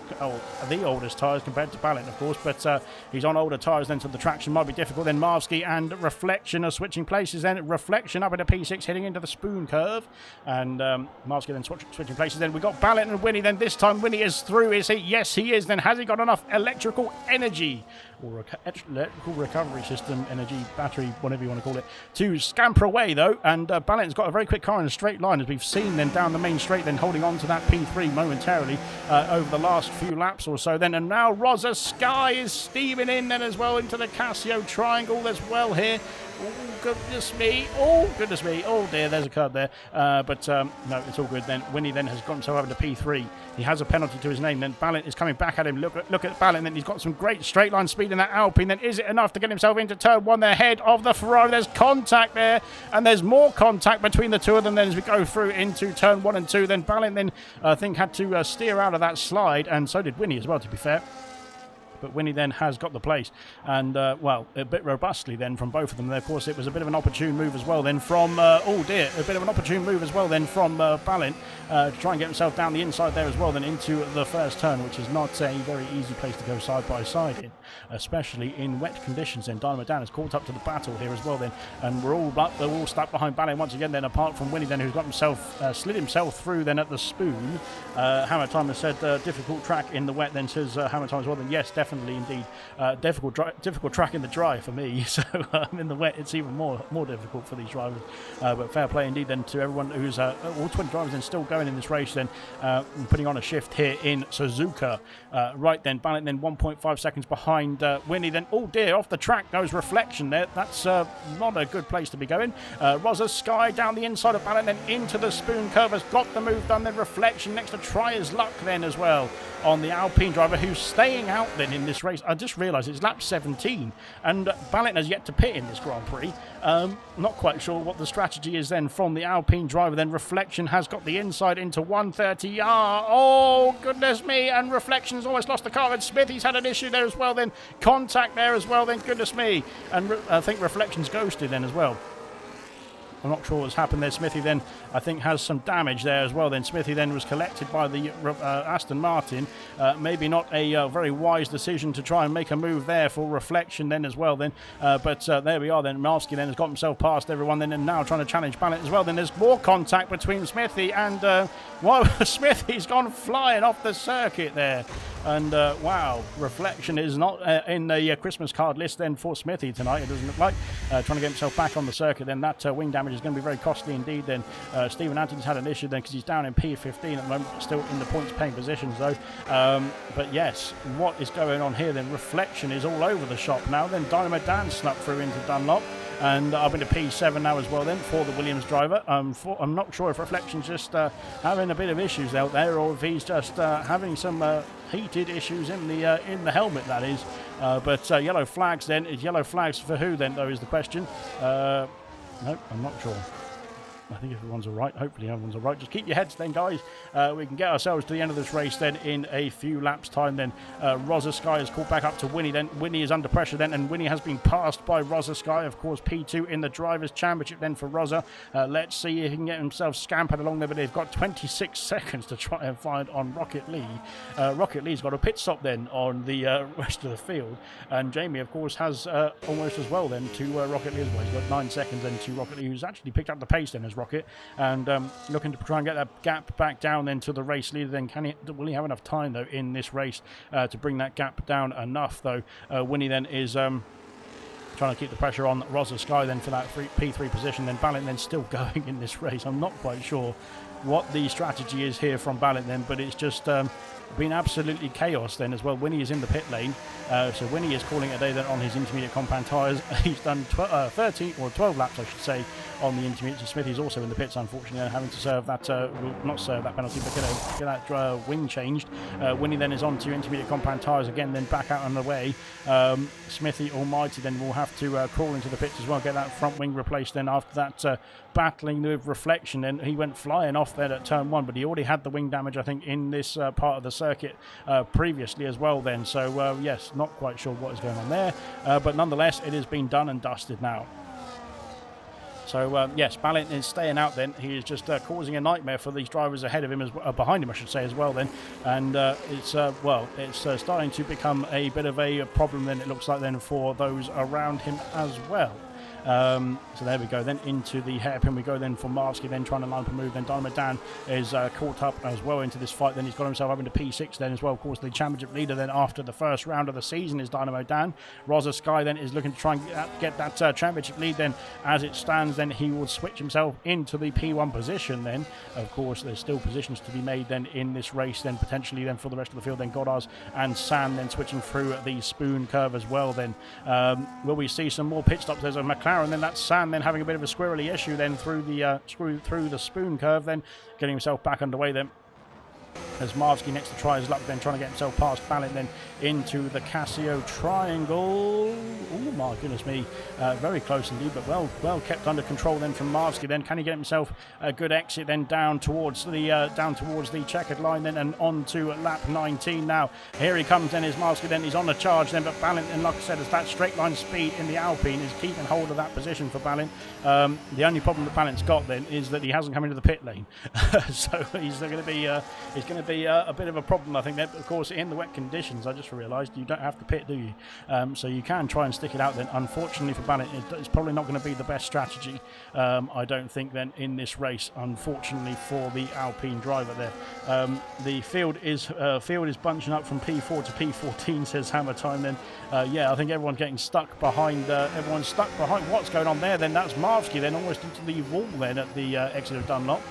the oldest tyres compared to Ballant of course, but he's on older tyres then, so the traction might be difficult. Then Marvsky and Reflection are switching places then. Reflection up into P6 heading into the spoon curve, and Marvsky then switching places then. We've got Ballant and Winnie then. This time Winnie is through, is he? Yes he is then. Has he got enough electrical energy or electrical recovery system energy, battery, whatever you want to call it, to scamper away though? And Ballant's got a very quick car in a straight line, as we've seen then down the main straight then, holding on to that P3 momentarily over the last few laps or so then. And now Rosa Sky is steaming in then as well into the Casio Triangle as well here. Oh goodness me, oh goodness me, oh dear, there's a curb there, but no, it's all good then. Winnie then has got himself over to P3. He has a penalty to his name then. Ballant is coming back at him. Look at Ballant then. He's got some great straight line speed in that Alpine then. Is it enough to get himself into turn 1 there, head of the Ferrari? There's contact there, and there's more contact between the two of them then as we go through into turn 1 and 2. Then Ballant then I think had to steer out of that slide, and so did Winnie as well, to be fair. But Winnie then has got the place, and well, a bit robustly then from both of them. Of course, it was a bit of an opportune move as well then from oh dear, a bit of an opportune move as well then from Ballant to try and get himself down the inside there as well then into the first turn, which is not a very easy place to go side by side in, especially in wet conditions. Then Dynamo Dan has caught up to the battle here as well then, and they're all stuck behind Ballant once again then, apart from Winnie then, who's got himself slid himself through then at the spoon. Hammer Time has said difficult track in the wet then, says Hammer Time as well then. Yes, definitely indeed, difficult track in the dry for me, so in the wet it's even more difficult for these drivers, but fair play indeed then to everyone who's all 20 drivers then still going in this race then, putting on a shift here in Suzuka. Right then, Ballant then 1.5 seconds behind Winnie then. Oh dear, off the track goes Reflection there. That's not a good place to be going. Rosa Sky down the inside of Ballant then into the spoon curve, has got the move done then. Reflection next to try his luck then as well on the Alpine driver, who's staying out then in this race. I just realised it's lap 17 and Ballant has yet to pit in this Grand Prix. Not quite sure what the strategy is then from the Alpine driver. Then Reflection has got the inside into 130R. Oh goodness me, and Reflection's almost lost the car, and Smithy's had an issue there as well then. Contact there as well then, goodness me, and I think Reflection's ghosted then as well. I'm not sure what's happened there. Smithy then, I think, has some damage there as well. Then Smithy then was collected by the Aston Martin. Maybe not a very wise decision to try and make a move there for Reflection then as well. Then, but there we are. Then Marvsky then has got himself past everyone. Then and now trying to challenge Ballant as well. Then there's more contact between Smithy and well, Smithy's gone flying off the circuit there. And wow, Reflection is not in the Christmas card list then for Smithy tonight. It doesn't look like trying to get himself back on the circuit. Then that wing damage is going to be very costly indeed then. Stephen Anthony's had an issue then because he's down in P15 at the moment, still in the points paying positions though. But yes, what is going on here then? Reflection is all over the shop now then. Dynamo Dan snuck through into Dunlop. And up into P7 now as well then for the Williams driver. I'm not sure if Reflection's just having a bit of issues out there, or if he's just having some heated issues in the helmet, that is. But yellow flags then. Is yellow flags for who then, though, is the question. Nope, I'm not sure. I think everyone's all right. Hopefully everyone's all right. Just keep your heads then, guys. We can get ourselves to the end of this race then in a few laps' time then. Rosa Sky is called back up to Winnie then. Winnie is under pressure then, and Winnie has been passed by Rosa Sky. Of course, P2 in the Drivers' Championship then for Rosa. Let's see if he can get himself scampered along there, but they've got 26 seconds to try and find on Rocket Lee. Rocket Lee's got a pit stop then on the rest of the field. And Jamie, of course, has almost as well then to Rocket Lee as well. He's got 9 seconds then to Rocket Lee, who's actually picked up the pace then as Rocket, and looking to try and get that gap back down then to the race leader. Then will he have enough time though in this race to bring that gap down enough though? Winnie then is trying to keep the pressure on Rosa Sky then for that P3 position. Then Ballint then still going in this race. I'm not quite sure what the strategy is here from Ballint then, but it's just been absolutely chaos then as well. Winnie is in the pit lane, so Winnie is calling it a day then on his intermediate compound tyres. He's done 13 or 12 laps, I should say, on the intermediate. So Smith is also in the pits, unfortunately, having to serve that, not serve that penalty, but get that wing changed. Winnie then is on to intermediate compound tyres again, then back out on the way. Smithy Almighty then will have to crawl into the pits as well, get that front wing replaced then after that battling with Reflection. Then he went flying off there at turn 1, but he already had the wing damage, I think, in this part of the circuit previously as well then. So yes, not quite sure what is going on there, but nonetheless it has been done and dusted now. So yes, Ballint is staying out then. He is just causing a nightmare for these drivers ahead of him, behind him I should say as well then. And it's starting to become a bit of a problem then, it looks like then, for those around him as well. So there we go, then into the hairpin we go then for Marsky, then trying to line up a move. Then Dynamo Dan is caught up as well into this fight. Then he's got himself up into P6 then as well. Of course, the championship leader then after the first round of the season is Dynamo Dan. Rosa Sky then is looking to try and get that championship lead then. As it stands then, he will switch himself into the P1 position then. Of course, there's still positions to be made then in this race then, potentially then for the rest of the field. Then Godars and San then switching through the spoon curve as well then. Will we see some more pit stops? There's a McLaren, then that's San then having a bit of a squirrely issue then through the spoon curve, then getting himself back underway then. As Marvsky next to try his luck then, trying to get himself past Ballint then into the Casio triangle. Oh my goodness me, very close indeed, but well kept under control then from Marvsky. Then can he get himself a good exit then down towards the checkered line then, and on to lap 19 now. Here he comes then, is Marvsky then, he's on the charge then, but Ballint, and like I said, as that straight line speed in the Alpine is keeping hold of that position for Ballint. The only problem that Ballint's got then is that he hasn't come into the pit lane, so he's going to be a bit of a problem, I think. That, of course, in the wet conditions, I just realised you don't have to pit, do you? So you can try and stick it out then. Unfortunately for Ballint, it's probably not going to be the best strategy, I don't think, then, in this race, unfortunately for the Alpine driver there. The field is bunching up from P4 to P14, says Hammer Time then. Yeah, I think everyone's getting stuck behind, what's going on there then. That's Marvsky then, almost into the wall then at the exit of Dunlop.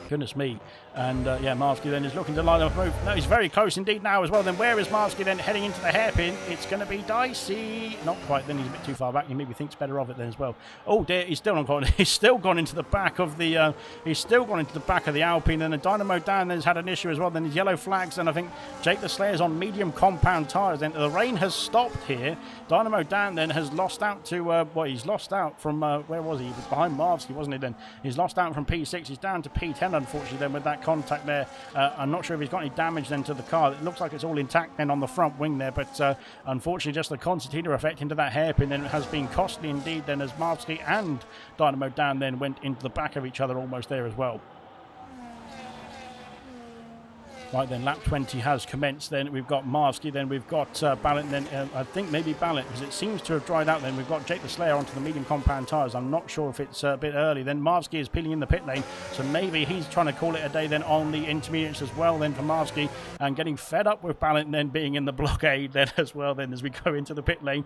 Goodness me. And yeah, Marvsky then is looking to line up a move. No, he's very close indeed now as well. Then where is Marvsky then heading into the hairpin? It's going to be dicey. Not quite. Then he's a bit too far back. He maybe thinks better of it then as well. Oh dear, he's still not gone. He's still gone into the back of the. He's still gone into the back of the Alpine. And the Dynamo Dan has had an issue as well. Then his yellow flags. And I think Jake the Slayer's on medium compound tyres. Then the rain has stopped here. Dynamo Dan then has lost out to. He's lost out from where was he? He was behind Marvsky, wasn't he? Then he's lost out from P6. He's down to P10 unfortunately. Then with that contact there. I'm not sure if he's got any damage then to the car. It looks like it's all intact then on the front wing there, but unfortunately just the concertina effect into that hairpin then has been costly indeed then, as Marvsky and Dynamo Dan then went into the back of each other almost there as well. Right then, lap 20 has commenced. Then we've got Marsky, then we've got Ballot, then I think maybe Ballot, because it seems to have dried out. Then we've got Jake the Slayer onto the medium compound tyres. I'm not sure if it's a bit early. Then Marsky is peeling in the pit lane, so maybe he's trying to call it a day then on the intermediates as well then for Marsky, and getting fed up with Ballot and then being in the blockade then as well then as we go into the pit lane.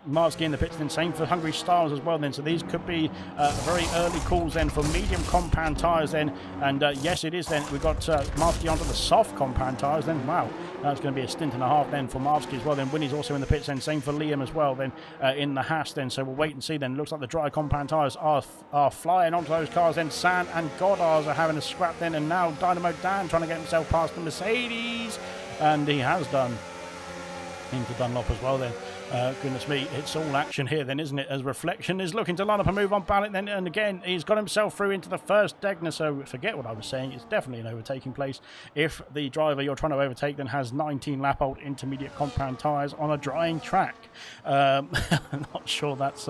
Marsky in the pits, then same for Hungry Stars as well then, so these could be very early calls then for medium compound tyres then, and yes it is then. We've got Marsky onto the soft compound tyres then. Wow, that's going to be a stint and a half then for Marsky as well then. Winnie's also in the pits then, same for Liam as well then in the Haas then, so we'll wait and see then. Looks like the dry compound tyres are flying onto those cars then. San and Goddard's are having a scrap then, and now Dynamo Dan trying to get himself past the Mercedes, and he has done into Dunlop as well then. Goodness me, it's all action here then, isn't it, as Reflection is looking to line up a move on Ballot then, and again he's got himself through into the first Degner, so forget what I was saying, it's definitely an overtaking place if the driver you're trying to overtake then has 19 lap old intermediate compound tyres on a drying track. I'm not sure that's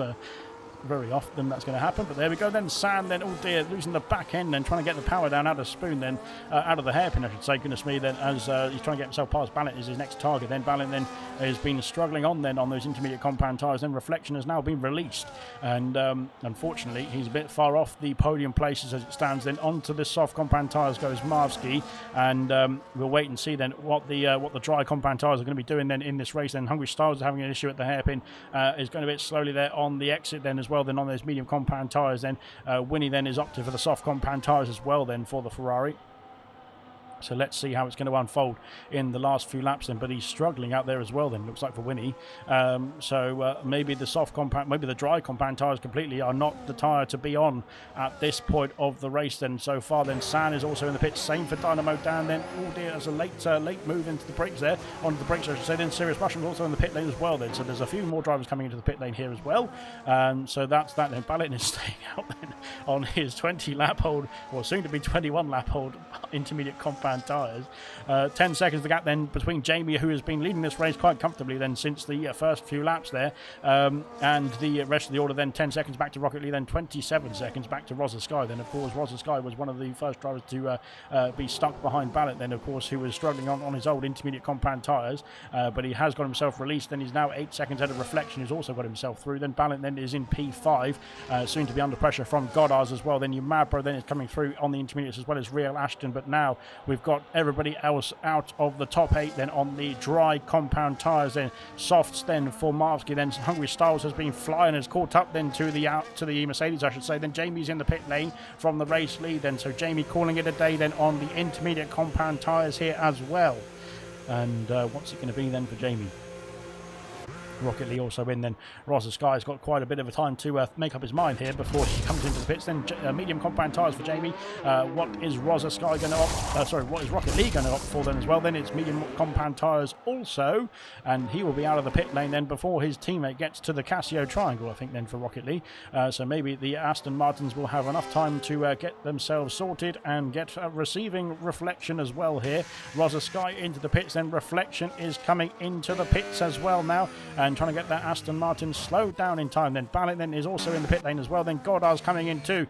very often that's going to happen, but there we go then. San then, oh dear, losing the back end then, trying to get the power down out of Spoon then, out of the hairpin I should say, goodness me then, as he's trying to get himself past Ballot is his next target then. Ballot then has been struggling on then on those intermediate compound tyres, then Reflection has now been released, and unfortunately he's a bit far off the podium places as it stands then. Onto the soft compound tyres goes Marvsky, and we'll wait and see then what the dry compound tyres are going to be doing then in this race then. Hungry Stars is having an issue at the hairpin, is going a bit slowly there on the exit then as well then on those medium compound tyres then. Winnie then is opted for the soft compound tyres as well then for the Ferrari. So let's see how it's going to unfold in the last few laps then, but he's struggling out there as well then, looks like, for Winnie. So maybe the soft compound, maybe the dry compound tyres completely are not the tyre to be on at this point of the race then so far then. San is also in the pits, same for Dynamo Dan then. Oh dear, there's a late move into the brakes there, onto the brakes I should say then. Serious Mushroom's also in the pit lane as well then, so there's a few more drivers coming into the pit lane here as well. So that's that then. Ballot is staying out then on his 20 lap old, or soon to be 21 lap old intermediate compound tyres. 10 seconds the gap then between Jamie, who has been leading this race quite comfortably then since the first few laps there, and the rest of the order then. 10 seconds back to Rocket Lee, then 27 seconds back to Rosa Sky then. Of course Rosa Sky was one of the first drivers to be stuck behind Ballot then, of course, who was struggling on his old intermediate compound tyres, but he has got himself released then. He's now 8 seconds ahead of Reflection, who's also got himself through then. Ballot then is in P5, soon to be under pressure from Goddard's as well then. Umabro then is coming through on the intermediates as well as Real Ashton, but now we've got everybody else out of the top 8 then on the dry compound tyres then. Softs then for Marsky then. Hungry Styles has been flying, has caught up then to the Mercedes I should say then. Jamie's in the pit lane from the race lead then, so Jamie calling it a day then on the intermediate compound tyres here as well. And what's it going to be then for Jamie? Rocket Lee also in then. Rosa Sky's got quite a bit of a time to make up his mind here before he comes into the pits then. Medium compound tyres for Jamie. What is Rosa Sky going to opt? What is Rocket Lee going to opt for then as well? Then it's medium compound tyres also, and he will be out of the pit lane then before his teammate gets to the Casio triangle, I think then, for Rocket Lee. So maybe the Aston Martins will have enough time to get themselves sorted and get receiving Reflection as well here. Rosa Sky into the pits then. Reflection is coming into the pits as well now, and trying to get that Aston Martin slowed down in time then. Ballot then is also in the pit lane as well then. Goddard's coming in too.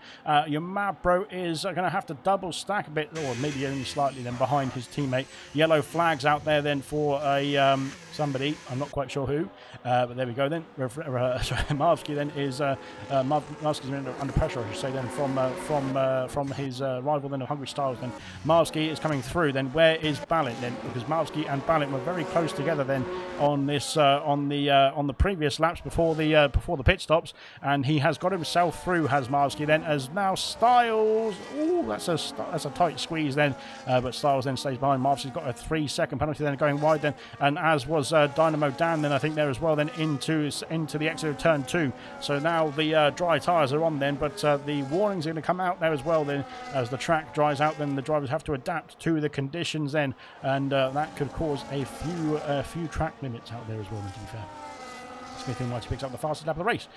Your Mabro is going to have to double stack a bit, or maybe only slightly then, behind his teammate. Yellow flags out there then for a somebody, I'm not quite sure who, but there we go then. Marvsky then is Marvsky's under pressure I should say then from his rival then of Hungry Styles then. Marvsky is coming through then. Where is Ballot then? Because Marvsky and Ballot were very close together then on this on the previous laps before the pit stops, and he has got himself through, has Marvsky then, as now Styles, that's a tight squeeze then, but Styles then stays behind. Marvsky's got a 3-second penalty then going wide then, and as was Dynamo Dan then I think there as well then into the exit of turn 2. So now the dry tyres are on then, but the warnings are going to come out there as well then. As the track dries out then the drivers have to adapt to the conditions then, and that could cause a few track limits out there as well, to be fair. Smithy and Whitey picks up the fastest lap of the race.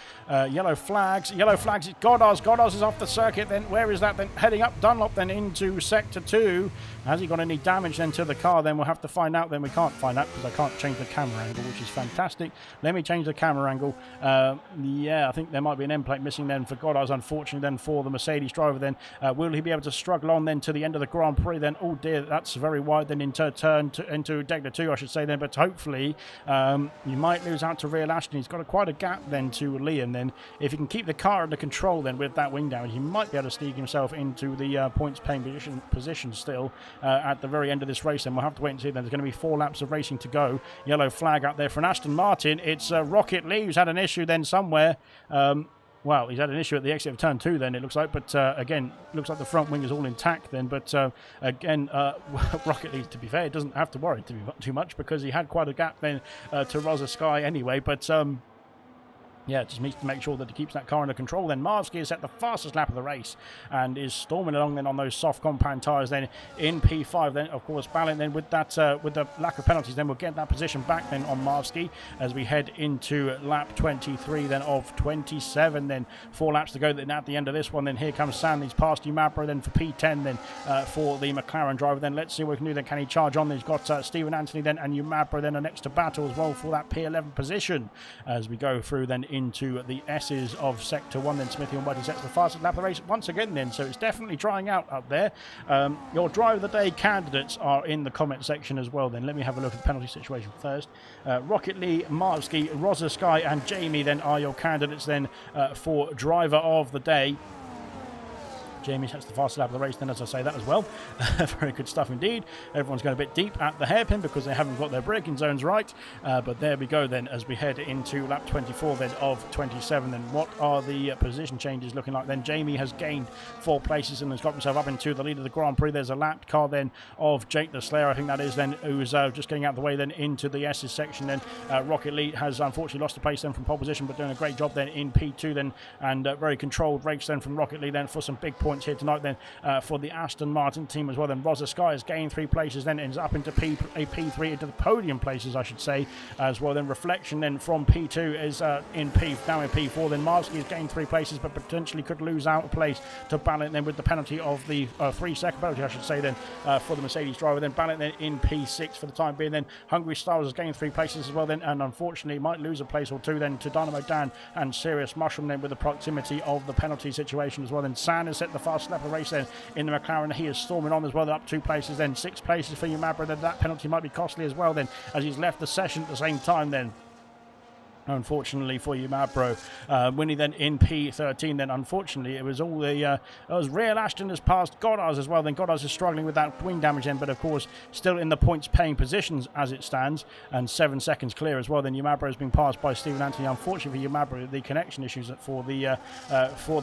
Yellow flags. It's Goddard's. Goddard's is off the circuit. Then where is that? Then heading up Dunlop then into sector 2. Has he got any damage then to the car? Then we'll have to find out. Then we can't find out because I can't change the camera angle, which is fantastic. Let me change the camera angle. Yeah, I think there might be an end plate missing then for Goddard's, unfortunately, then for the Mercedes driver. Then will he be able to struggle on then to the end of the Grand Prix? Then, oh dear, that's very wide then into Degler 2, I should say then. But hopefully you might lose out to Real Ashton. He's got quite a gap then to Liam. Then if he can keep the car under control then with that wing damage, he might be able to sneak himself into the points paying position still at the very end of this race. Then we'll have to wait and see. Then there's going to be 4 laps of racing to go. Yellow flag out there for an Aston Martin. It's Rocket Lee who's had an issue then somewhere. Well, he's had an issue at the exit of turn 2 then, it looks like. But again, looks like the front wing is all intact then. But again, Rocket Lee, to be fair, doesn't have to worry too much because he had quite a gap then to Rosa Sky anyway. But yeah, just needs to make sure that he keeps that car under control. Then Marsky has set the fastest lap of the race and is storming along then on those soft compound tyres then in P5. Then, of course, Ballint then with that with the lack of penalties, then we'll get that position back then on Marsky as we head into lap 23 then of 27. Then 4 laps to go then at the end of this one. Then here comes Sam. He's past Umabro then for P10 then for the McLaren driver. Then let's see what he can do. Then can he charge on? He's got Stephen Anthony then and Umabro then are next to battle as well for that P11 position as we go through then into the S's of Sector 1. Then Smithy and Whitey sets the fastest lap of the race once again then, so it's definitely drying out up there. Your Drive of the Day candidates are in the comment section as well. Then let me have a look at the penalty situation first. Rocket Lee, Marsky, Rosa Sky and Jamie then are your candidates then for Driver of the Day. Jamie sets the fastest lap of the race then, as I say that as well. Very good stuff indeed. Everyone's going a bit deep at the hairpin because they haven't got their braking zones right. But there we go then as we head into lap 24 then of 27. Then what are the position changes looking like then? Jamie has gained 4 places and has got himself up into the lead of the Grand Prix. There's a lapped car then of Jake the Slayer, I think that is then, who's just getting out of the way then into the S's section then. Rocket Lee has unfortunately lost the place then from pole position, but doing a great job then in P2 then, and very controlled race then from Rocket Lee then for some big points here tonight then for the Aston Martin team as well. Then Rosa Sky has gained 3 places then, ends up into P3 into the podium places, I should say, as well. Then Reflection then from P2 is now in P4. Then Marsky has gained 3 places but potentially could lose out a place to Ballint then with the penalty of the 3-second penalty, I should say, then for the Mercedes driver. Then Ballint then in P6 for the time being. Then Hungry Styles has gained 3 places as well then, and unfortunately might lose a place or 2 then to Dynamo Dan and Serious Mushroom then with the proximity of the penalty situation as well. Then San has set the fast lap of the race then in the McLaren. He is storming on as well, up 2 places then, 6 places for Umabra. Then that penalty might be costly as well then, as he's left the session at the same time then. Unfortunately for you, Mabro. Winnie then in P13. Then unfortunately it was all the it was Real Ashton has passed Goddard's as well. Then Goddard's is struggling with that wing damage then, but of course still in the points paying positions as it stands, and 7 seconds clear as well. Then Umabro has been passed by Stephen Anthony. Unfortunately for Umabro, the connection issues for the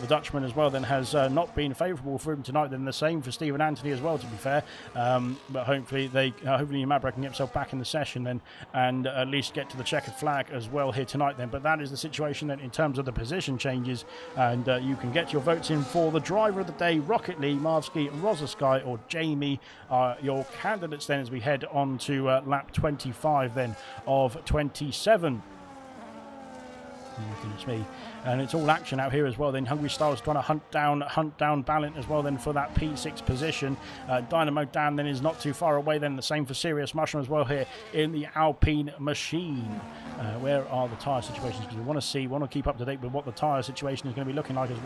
Dutchman as well then has not been favourable for him tonight. Then the same for Stephen Anthony as well, to be fair. But hopefully Umabro can get himself back in the session then and at least get to the checkered flag as well here tonight then. But that is the situation then in terms of the position changes, and you can get your votes in for the Driver of the Day. Rocket Lee, Marsky, Rosa Sky or Jamie are your candidates then as we head on to lap 25 then of 27. Goodness me. And it's all action out here as well. Then Hungry Styles trying to hunt down Ballint as well then for that P6 position. Dynamo Dan then is not too far away then. The same for Serious Mushroom as well here in the Alpine Machine. Where are the tyre situations? Because we want to keep up to date with what the tyre situation is going to be looking like as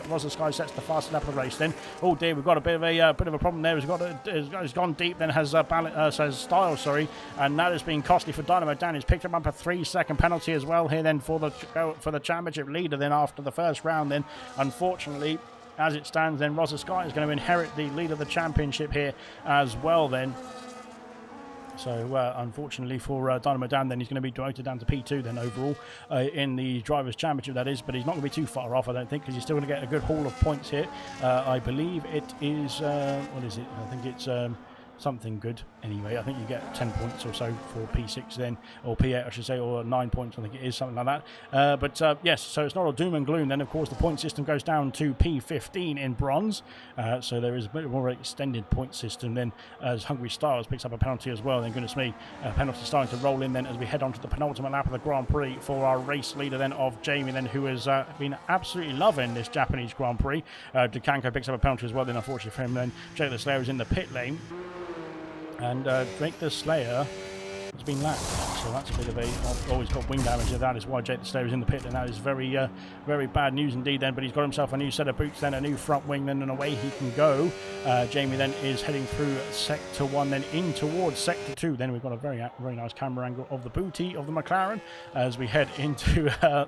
Rosa Sky sets the fastest lap of the race then. Oh dear, we've got a bit of a problem there. He's gone deep then, has says Styles, sorry, and that has been costly for Dynamo Dan. He's picked up a 3-second penalty as well here then for the championship leader then after the first round then. Unfortunately, as it stands then, Rosa Sky is going to inherit the lead of the championship here as well then. So unfortunately for Dynamo Dan then, he's going to be demoted down to P2 then overall in the Drivers' Championship, that is, but he's not going to be too far off, I don't think, because he's still going to get a good haul of points here. I believe it is, what is it? I think it's something good anyway. I think you get 10 points or so for P6 then, or P8 I should say, or 9 points I think it is, something like that. But yes, so it's not all doom and gloom. Then of course the point system goes down to P15 in bronze, so there is a bit more extended point system then, as Hungry Stars picks up a penalty as well. Then goodness me, penalty starting to roll in then as we head on to the penultimate lap of the Grand Prix for our race leader then of Jamie then, who has been absolutely loving this Japanese Grand Prix. Dukanko picks up a penalty as well then, unfortunately for him. Then Jake the Slayer is in the pit lane, and Drake the Slayer has been lapped, so that's a bit of a... he's got wing damage. That is why Jake the Slayer is in the pit, and that is very very bad news indeed then. But he's got himself a new set of boots then, a new front wing then, and away he can go. Jamie then is heading through sector 1 then in towards sector 2. Then we've got a very nice camera angle of the booty of the McLaren as we head into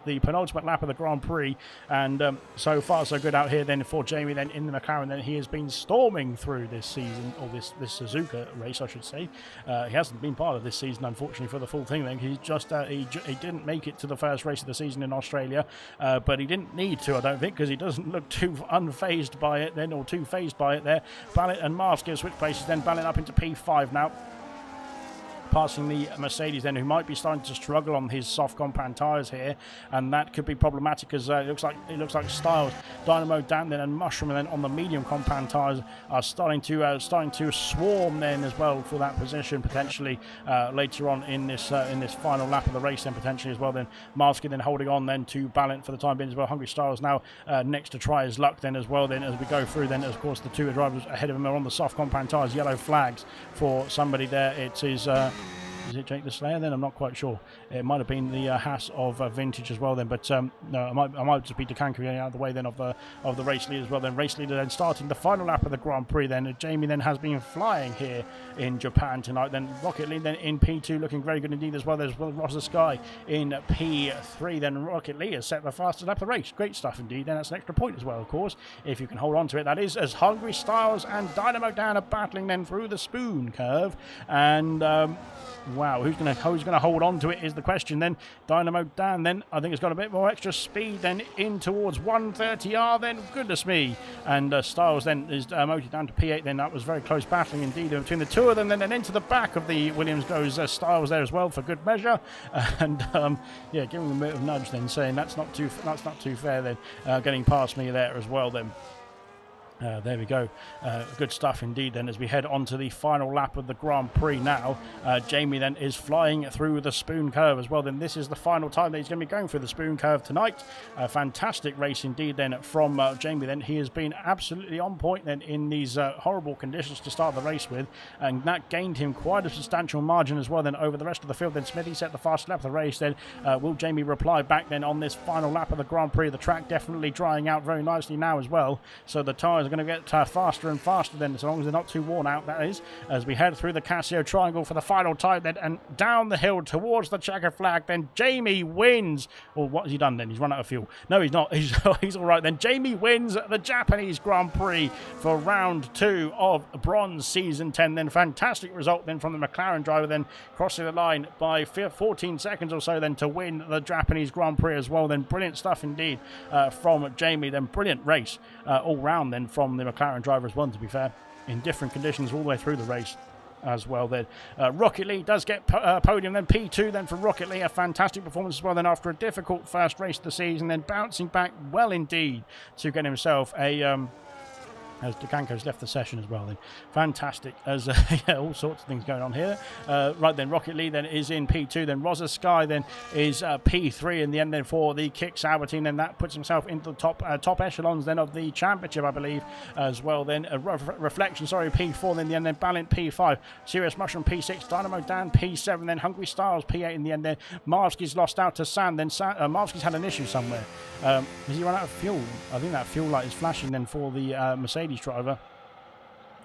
the penultimate lap of the Grand Prix. And so far so good out here then for Jamie then in the McLaren. Then he has been storming through this season, or this Suzuka race I should say. He hasn't been part of this season unfortunately for the full thing then. He just he didn't make it to the first race of the season in Australia, but he didn't need to, I don't think, because he doesn't look too unfazed by it then, or too phased by it there. Ballet and Mask have switched places then, Ballet up into P5 now, passing the Mercedes then, who might be starting to struggle on his soft compound tyres here, and that could be problematic because it looks like Styles, Dynamo Dan then, and Mushroom then on the medium compound tyres are starting to swarm then as well for that position potentially later on in this final lap of the race then potentially as well. Then Marsky then holding on then to Ballant for the time being as well. Hungry Styles now next to try his luck then as well then as we go through then. Of course the two drivers ahead of him are on the soft compound tyres. Yellow flags for somebody there. It is it Jake the Slayer then? I'm not quite sure. It might have been the Haas of Vintage as well then, but no, I might just be Dukanko getting out of the way then of the race leader as well then. Race leader then starting the final lap of the Grand Prix then. Jamie then has been flying here in Japan tonight then. Rocket Lee then in P2 looking very good indeed as well. There's Rosa Sky in P3 then. Rocket Lee has set the fastest lap of the race. Great stuff indeed. Then that's an extra point as well, of course, if you can hold on to it. That is, as Hungry Styles and Dynamo Dan are battling then through the spoon curve, and wow, who's going to hold on to it is the question then. Dynamo Dan then, I think, has got a bit more extra speed then in towards 130R then. Goodness me. And Styles then is moted down to P8 then. That was very close battling indeed between the two of them. Then into the back of the Williams goes Styles there as well for good measure. And yeah, giving him a bit of nudge then, saying that's not too fair then, getting past me there as well then. There we go. Good stuff indeed then as we head on to the final lap of the Grand Prix now. Jamie then is flying through the spoon curve as well. Then this is the final time that he's going to be going through the spoon curve tonight. A fantastic race indeed then from Jamie then. He has been absolutely on point then in these horrible conditions to start the race with, and that gained him quite a substantial margin as well then over the rest of the field. Then Smithy set the fastest lap of the race then. Will Jamie reply back then on this final lap of the Grand Prix? The track definitely drying out very nicely now as well, so the tyres are going to get faster and faster then, as long as they're not too worn out, that is, as we head through the Casio Triangle for the final time then, and down the hill towards the checkered flag. Then Jamie wins. Or what has he done then? He's run out of fuel. No, he's not. He's all right then. Jamie wins the Japanese Grand Prix for round 2 of Bronze Season 10 then. Fantastic result then from the McLaren driver then, crossing the line by 14 seconds or so then to win the Japanese Grand Prix as well then. Brilliant stuff indeed from Jamie then. Brilliant race all round then from the McLaren driver as well, to be fair, in different conditions all the way through the race as well then. Rocket Lee does get podium then, P2 then for Rocket Lee. A fantastic performance as well then after a difficult first race of the season, then bouncing back well indeed to get himself a as Dukanko's left the session as well then. Fantastic, as yeah, all sorts of things going on here. Right then, Rocket Lee then is in P2, then Rosa Sky then is P3 in the end then for the Kick Sauber team. Then that puts himself into the top echelons then of the championship, I believe, as well then. Reflection, sorry, P4 then the end then. Ballant P5, Serious Mushroom P6, Dynamo Dan P7, then Hungry Styles P8 in the end then. Marsky's lost out to Sand, then Marsky's had an issue somewhere. Has he run out of fuel? I think that fuel light is flashing then for the Mercedes driver,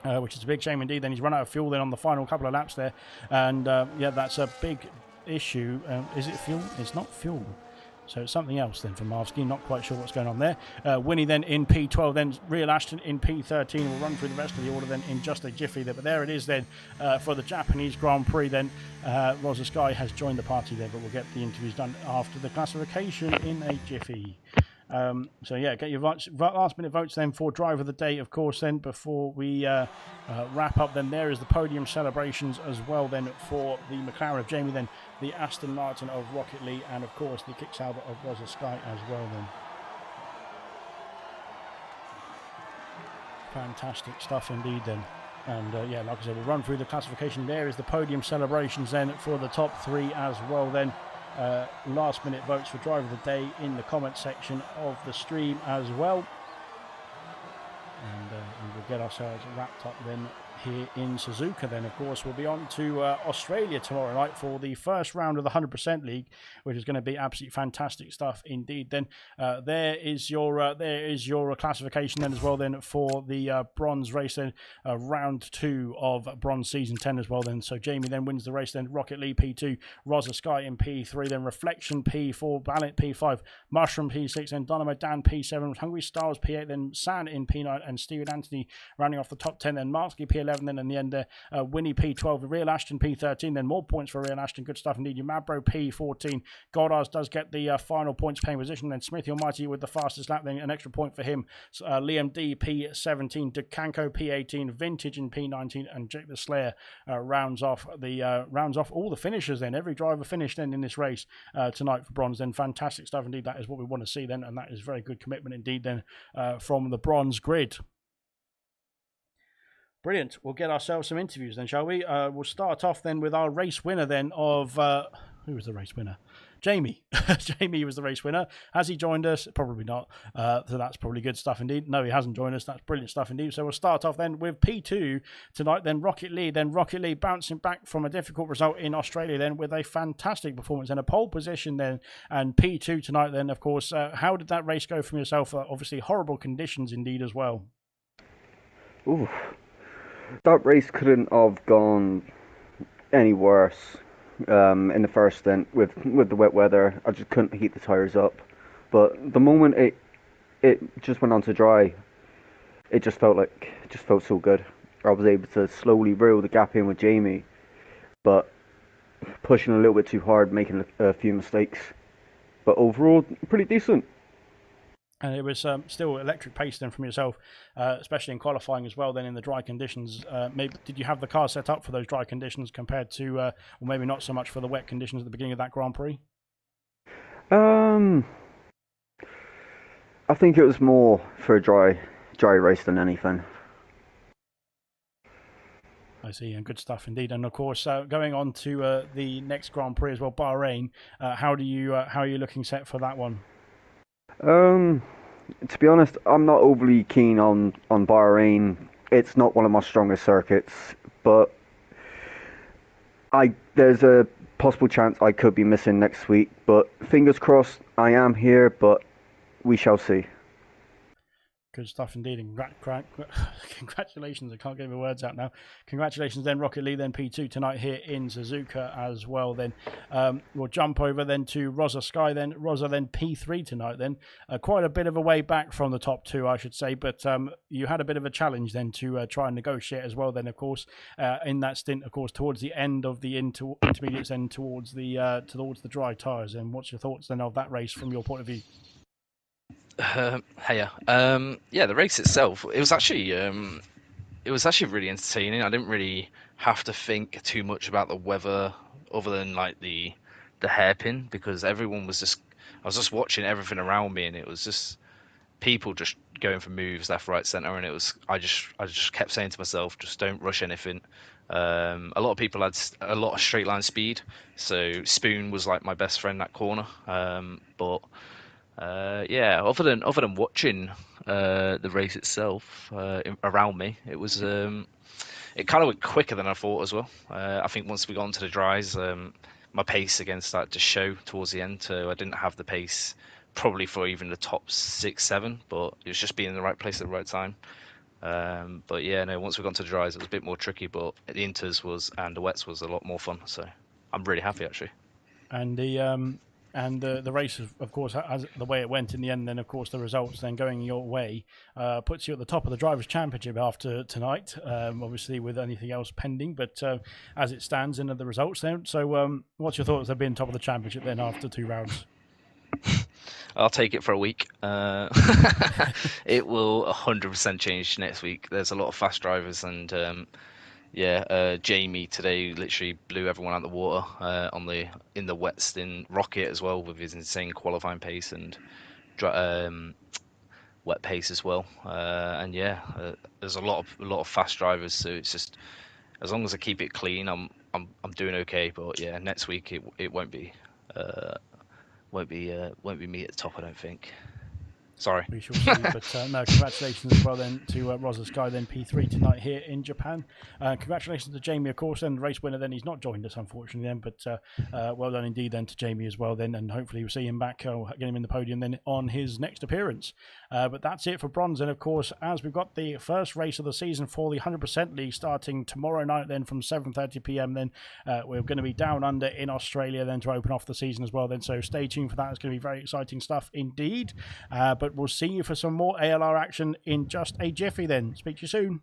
which is a big shame indeed. Then he's run out of fuel then on the final couple of laps there, and yeah, that's a big issue. Is it fuel? It's not fuel, so it's something else then for Marsky. Not quite sure what's going on there. Winnie then in P12, then Real Ashton in P13. We'll run through the rest of the order then in just a jiffy there, but there it is then for the Japanese Grand Prix then. Rosa Sky has joined the party there, but we'll get the interviews done after the classification in a jiffy. So yeah, get your last minute votes then for driver of the day, of course. Then before we wrap up, then there is the podium celebrations as well. Then for the McLaren of Jamie, then the Aston Martin of Rocket Lee, and of course the Kick Sauber of Rosa Sky as well. Then fantastic stuff indeed. Then. And yeah, like I said, we'll run through the classification. There is the podium celebrations then for the top 3 as well. Then last minute votes for driver of the day in the comment section of the stream as well. And we will get ourselves wrapped up then here in Suzuka. Then of course we'll be on to Australia tomorrow night for the first round of the 100% League, which is going to be absolutely fantastic stuff indeed. Then there is your classification then as well then for the bronze race then, round 2 of bronze season 10 as well then. So Jamie then wins the race, then Rocket Lee P2, Rosa Sky in P3, then Reflection P4, Ballet P5, Mushroom P6, then Dynamo Dan P7, Hungry Stars P8, then San in P9, and Steven Anthony rounding off the top 10, then Marsky P11, then in the end Winnie P12, Real Ashton P13, then more points for Real Ashton, good stuff indeed. Your Mabro P14, Goddard's does get the final points paying position, then Smithy Almighty with the fastest lap, then an extra point for him. Liam D P17, DeCanco P18, Vintage in P19, and Jake the Slayer rounds off all the finishers. Then every driver finished then in this race tonight for bronze. Then fantastic stuff indeed. That is what we want to see then, and that is very good commitment indeed then from the bronze grid. Brilliant. We'll get ourselves some interviews then, shall we? We'll start off then with our race winner then of... who was the race winner? Jamie. Jamie was the race winner. Has he joined us? Probably not. So that's probably good stuff indeed. No, he hasn't joined us. That's brilliant stuff indeed. So we'll start off then with P2 tonight, then Rocket Lee. Then Rocket Lee bouncing back from a difficult result in Australia then with a fantastic performance and a pole position then. And P2 tonight then, of course. How did that race go from yourself? Obviously horrible conditions indeed as well. Ooh. That race couldn't have gone any worse in the first stint with the wet weather. I just couldn't heat the tyres up. But the moment it just went on to dry, it just felt so good. I was able to slowly reel the gap in with Jamie, but pushing a little bit too hard, making a few mistakes. But overall, pretty decent. And it was still electric pace then from yourself, especially in qualifying as well. Then in the dry conditions, maybe did you have the car set up for those dry conditions compared to, or maybe not so much for the wet conditions at the beginning of that Grand Prix? I think it was more for a dry race than anything. I see, and good stuff indeed. And of course, going on to the next Grand Prix as well, Bahrain. How are you looking set for that one? To be honest, I'm not overly keen on Bahrain. It's not one of my strongest circuits, but there's a possible chance I could be missing next week. But fingers crossed, I am here, but we shall see. Good stuff indeed, and congratulations. I can't get my words out now. Congratulations then, Rocket Lee, then P2 tonight here in Suzuka as well. Then we'll jump over then to Rosa Sky, then Rosa, then P3 tonight. Then quite a bit of a way back from the top 2, I should say, but you had a bit of a challenge then to try and negotiate as well. Then of course in that stint, of course, towards the end of the intermediates, and towards the dry tyres. And what's your thoughts then of that race from your point of view? Yeah, the race itself, it was actually really entertaining. I didn't really have to think too much about the weather other than like the hairpin, because everyone was I was just watching everything around me, and it was just people just going for moves left, right, centre, and I just kept saying to myself, just don't rush anything. A lot of people had a lot of straight line speed, so Spoon was like my best friend that corner, but other than watching the race itself around me, it was it kind of went quicker than I thought as well. I think once we got into the dries, my pace again started to show towards the end. So I didn't have the pace probably for even the top 6, 7, but it was just being in the right place at the right time. But yeah, no, once we got into the dries, it was a bit more tricky, but the inters and the wets was a lot more fun. So I'm really happy actually. And the race, of course, as the way it went in the end, then of course the results then going your way puts you at the top of the Drivers' Championship after tonight, obviously with anything else pending, but as it stands in the results then. So what's your thoughts of being top of the championship then after 2 rounds? I'll take it for a week. It will 100% change next week. There's a lot of fast drivers, and Jamie today literally blew everyone out of the water in the Westin Rocket as well, with his insane qualifying pace and wet pace as well. There's a lot of fast drivers, so it's just as long as I keep it clean, I'm doing okay. But yeah, next week it won't be me at the top, I don't think. Sorry. We shall see. But no, congratulations as well then to Rosa Sky, then P3 tonight here in Japan. Congratulations to Jamie, of course, then the race winner. Then he's not joined us, unfortunately, then, but well done indeed then to Jamie as well then, and hopefully we'll see him back, get him in the podium then on his next appearance. But that's it for bronze. And of course, as we've got the first race of the season for the 100% League starting tomorrow night then from 7:30 p.m. then we're going to be down under in Australia then to open off the season as well then. So stay tuned for that. It's going to be very exciting stuff indeed. But we'll see you for some more ALR action in just a jiffy then. Speak to you soon.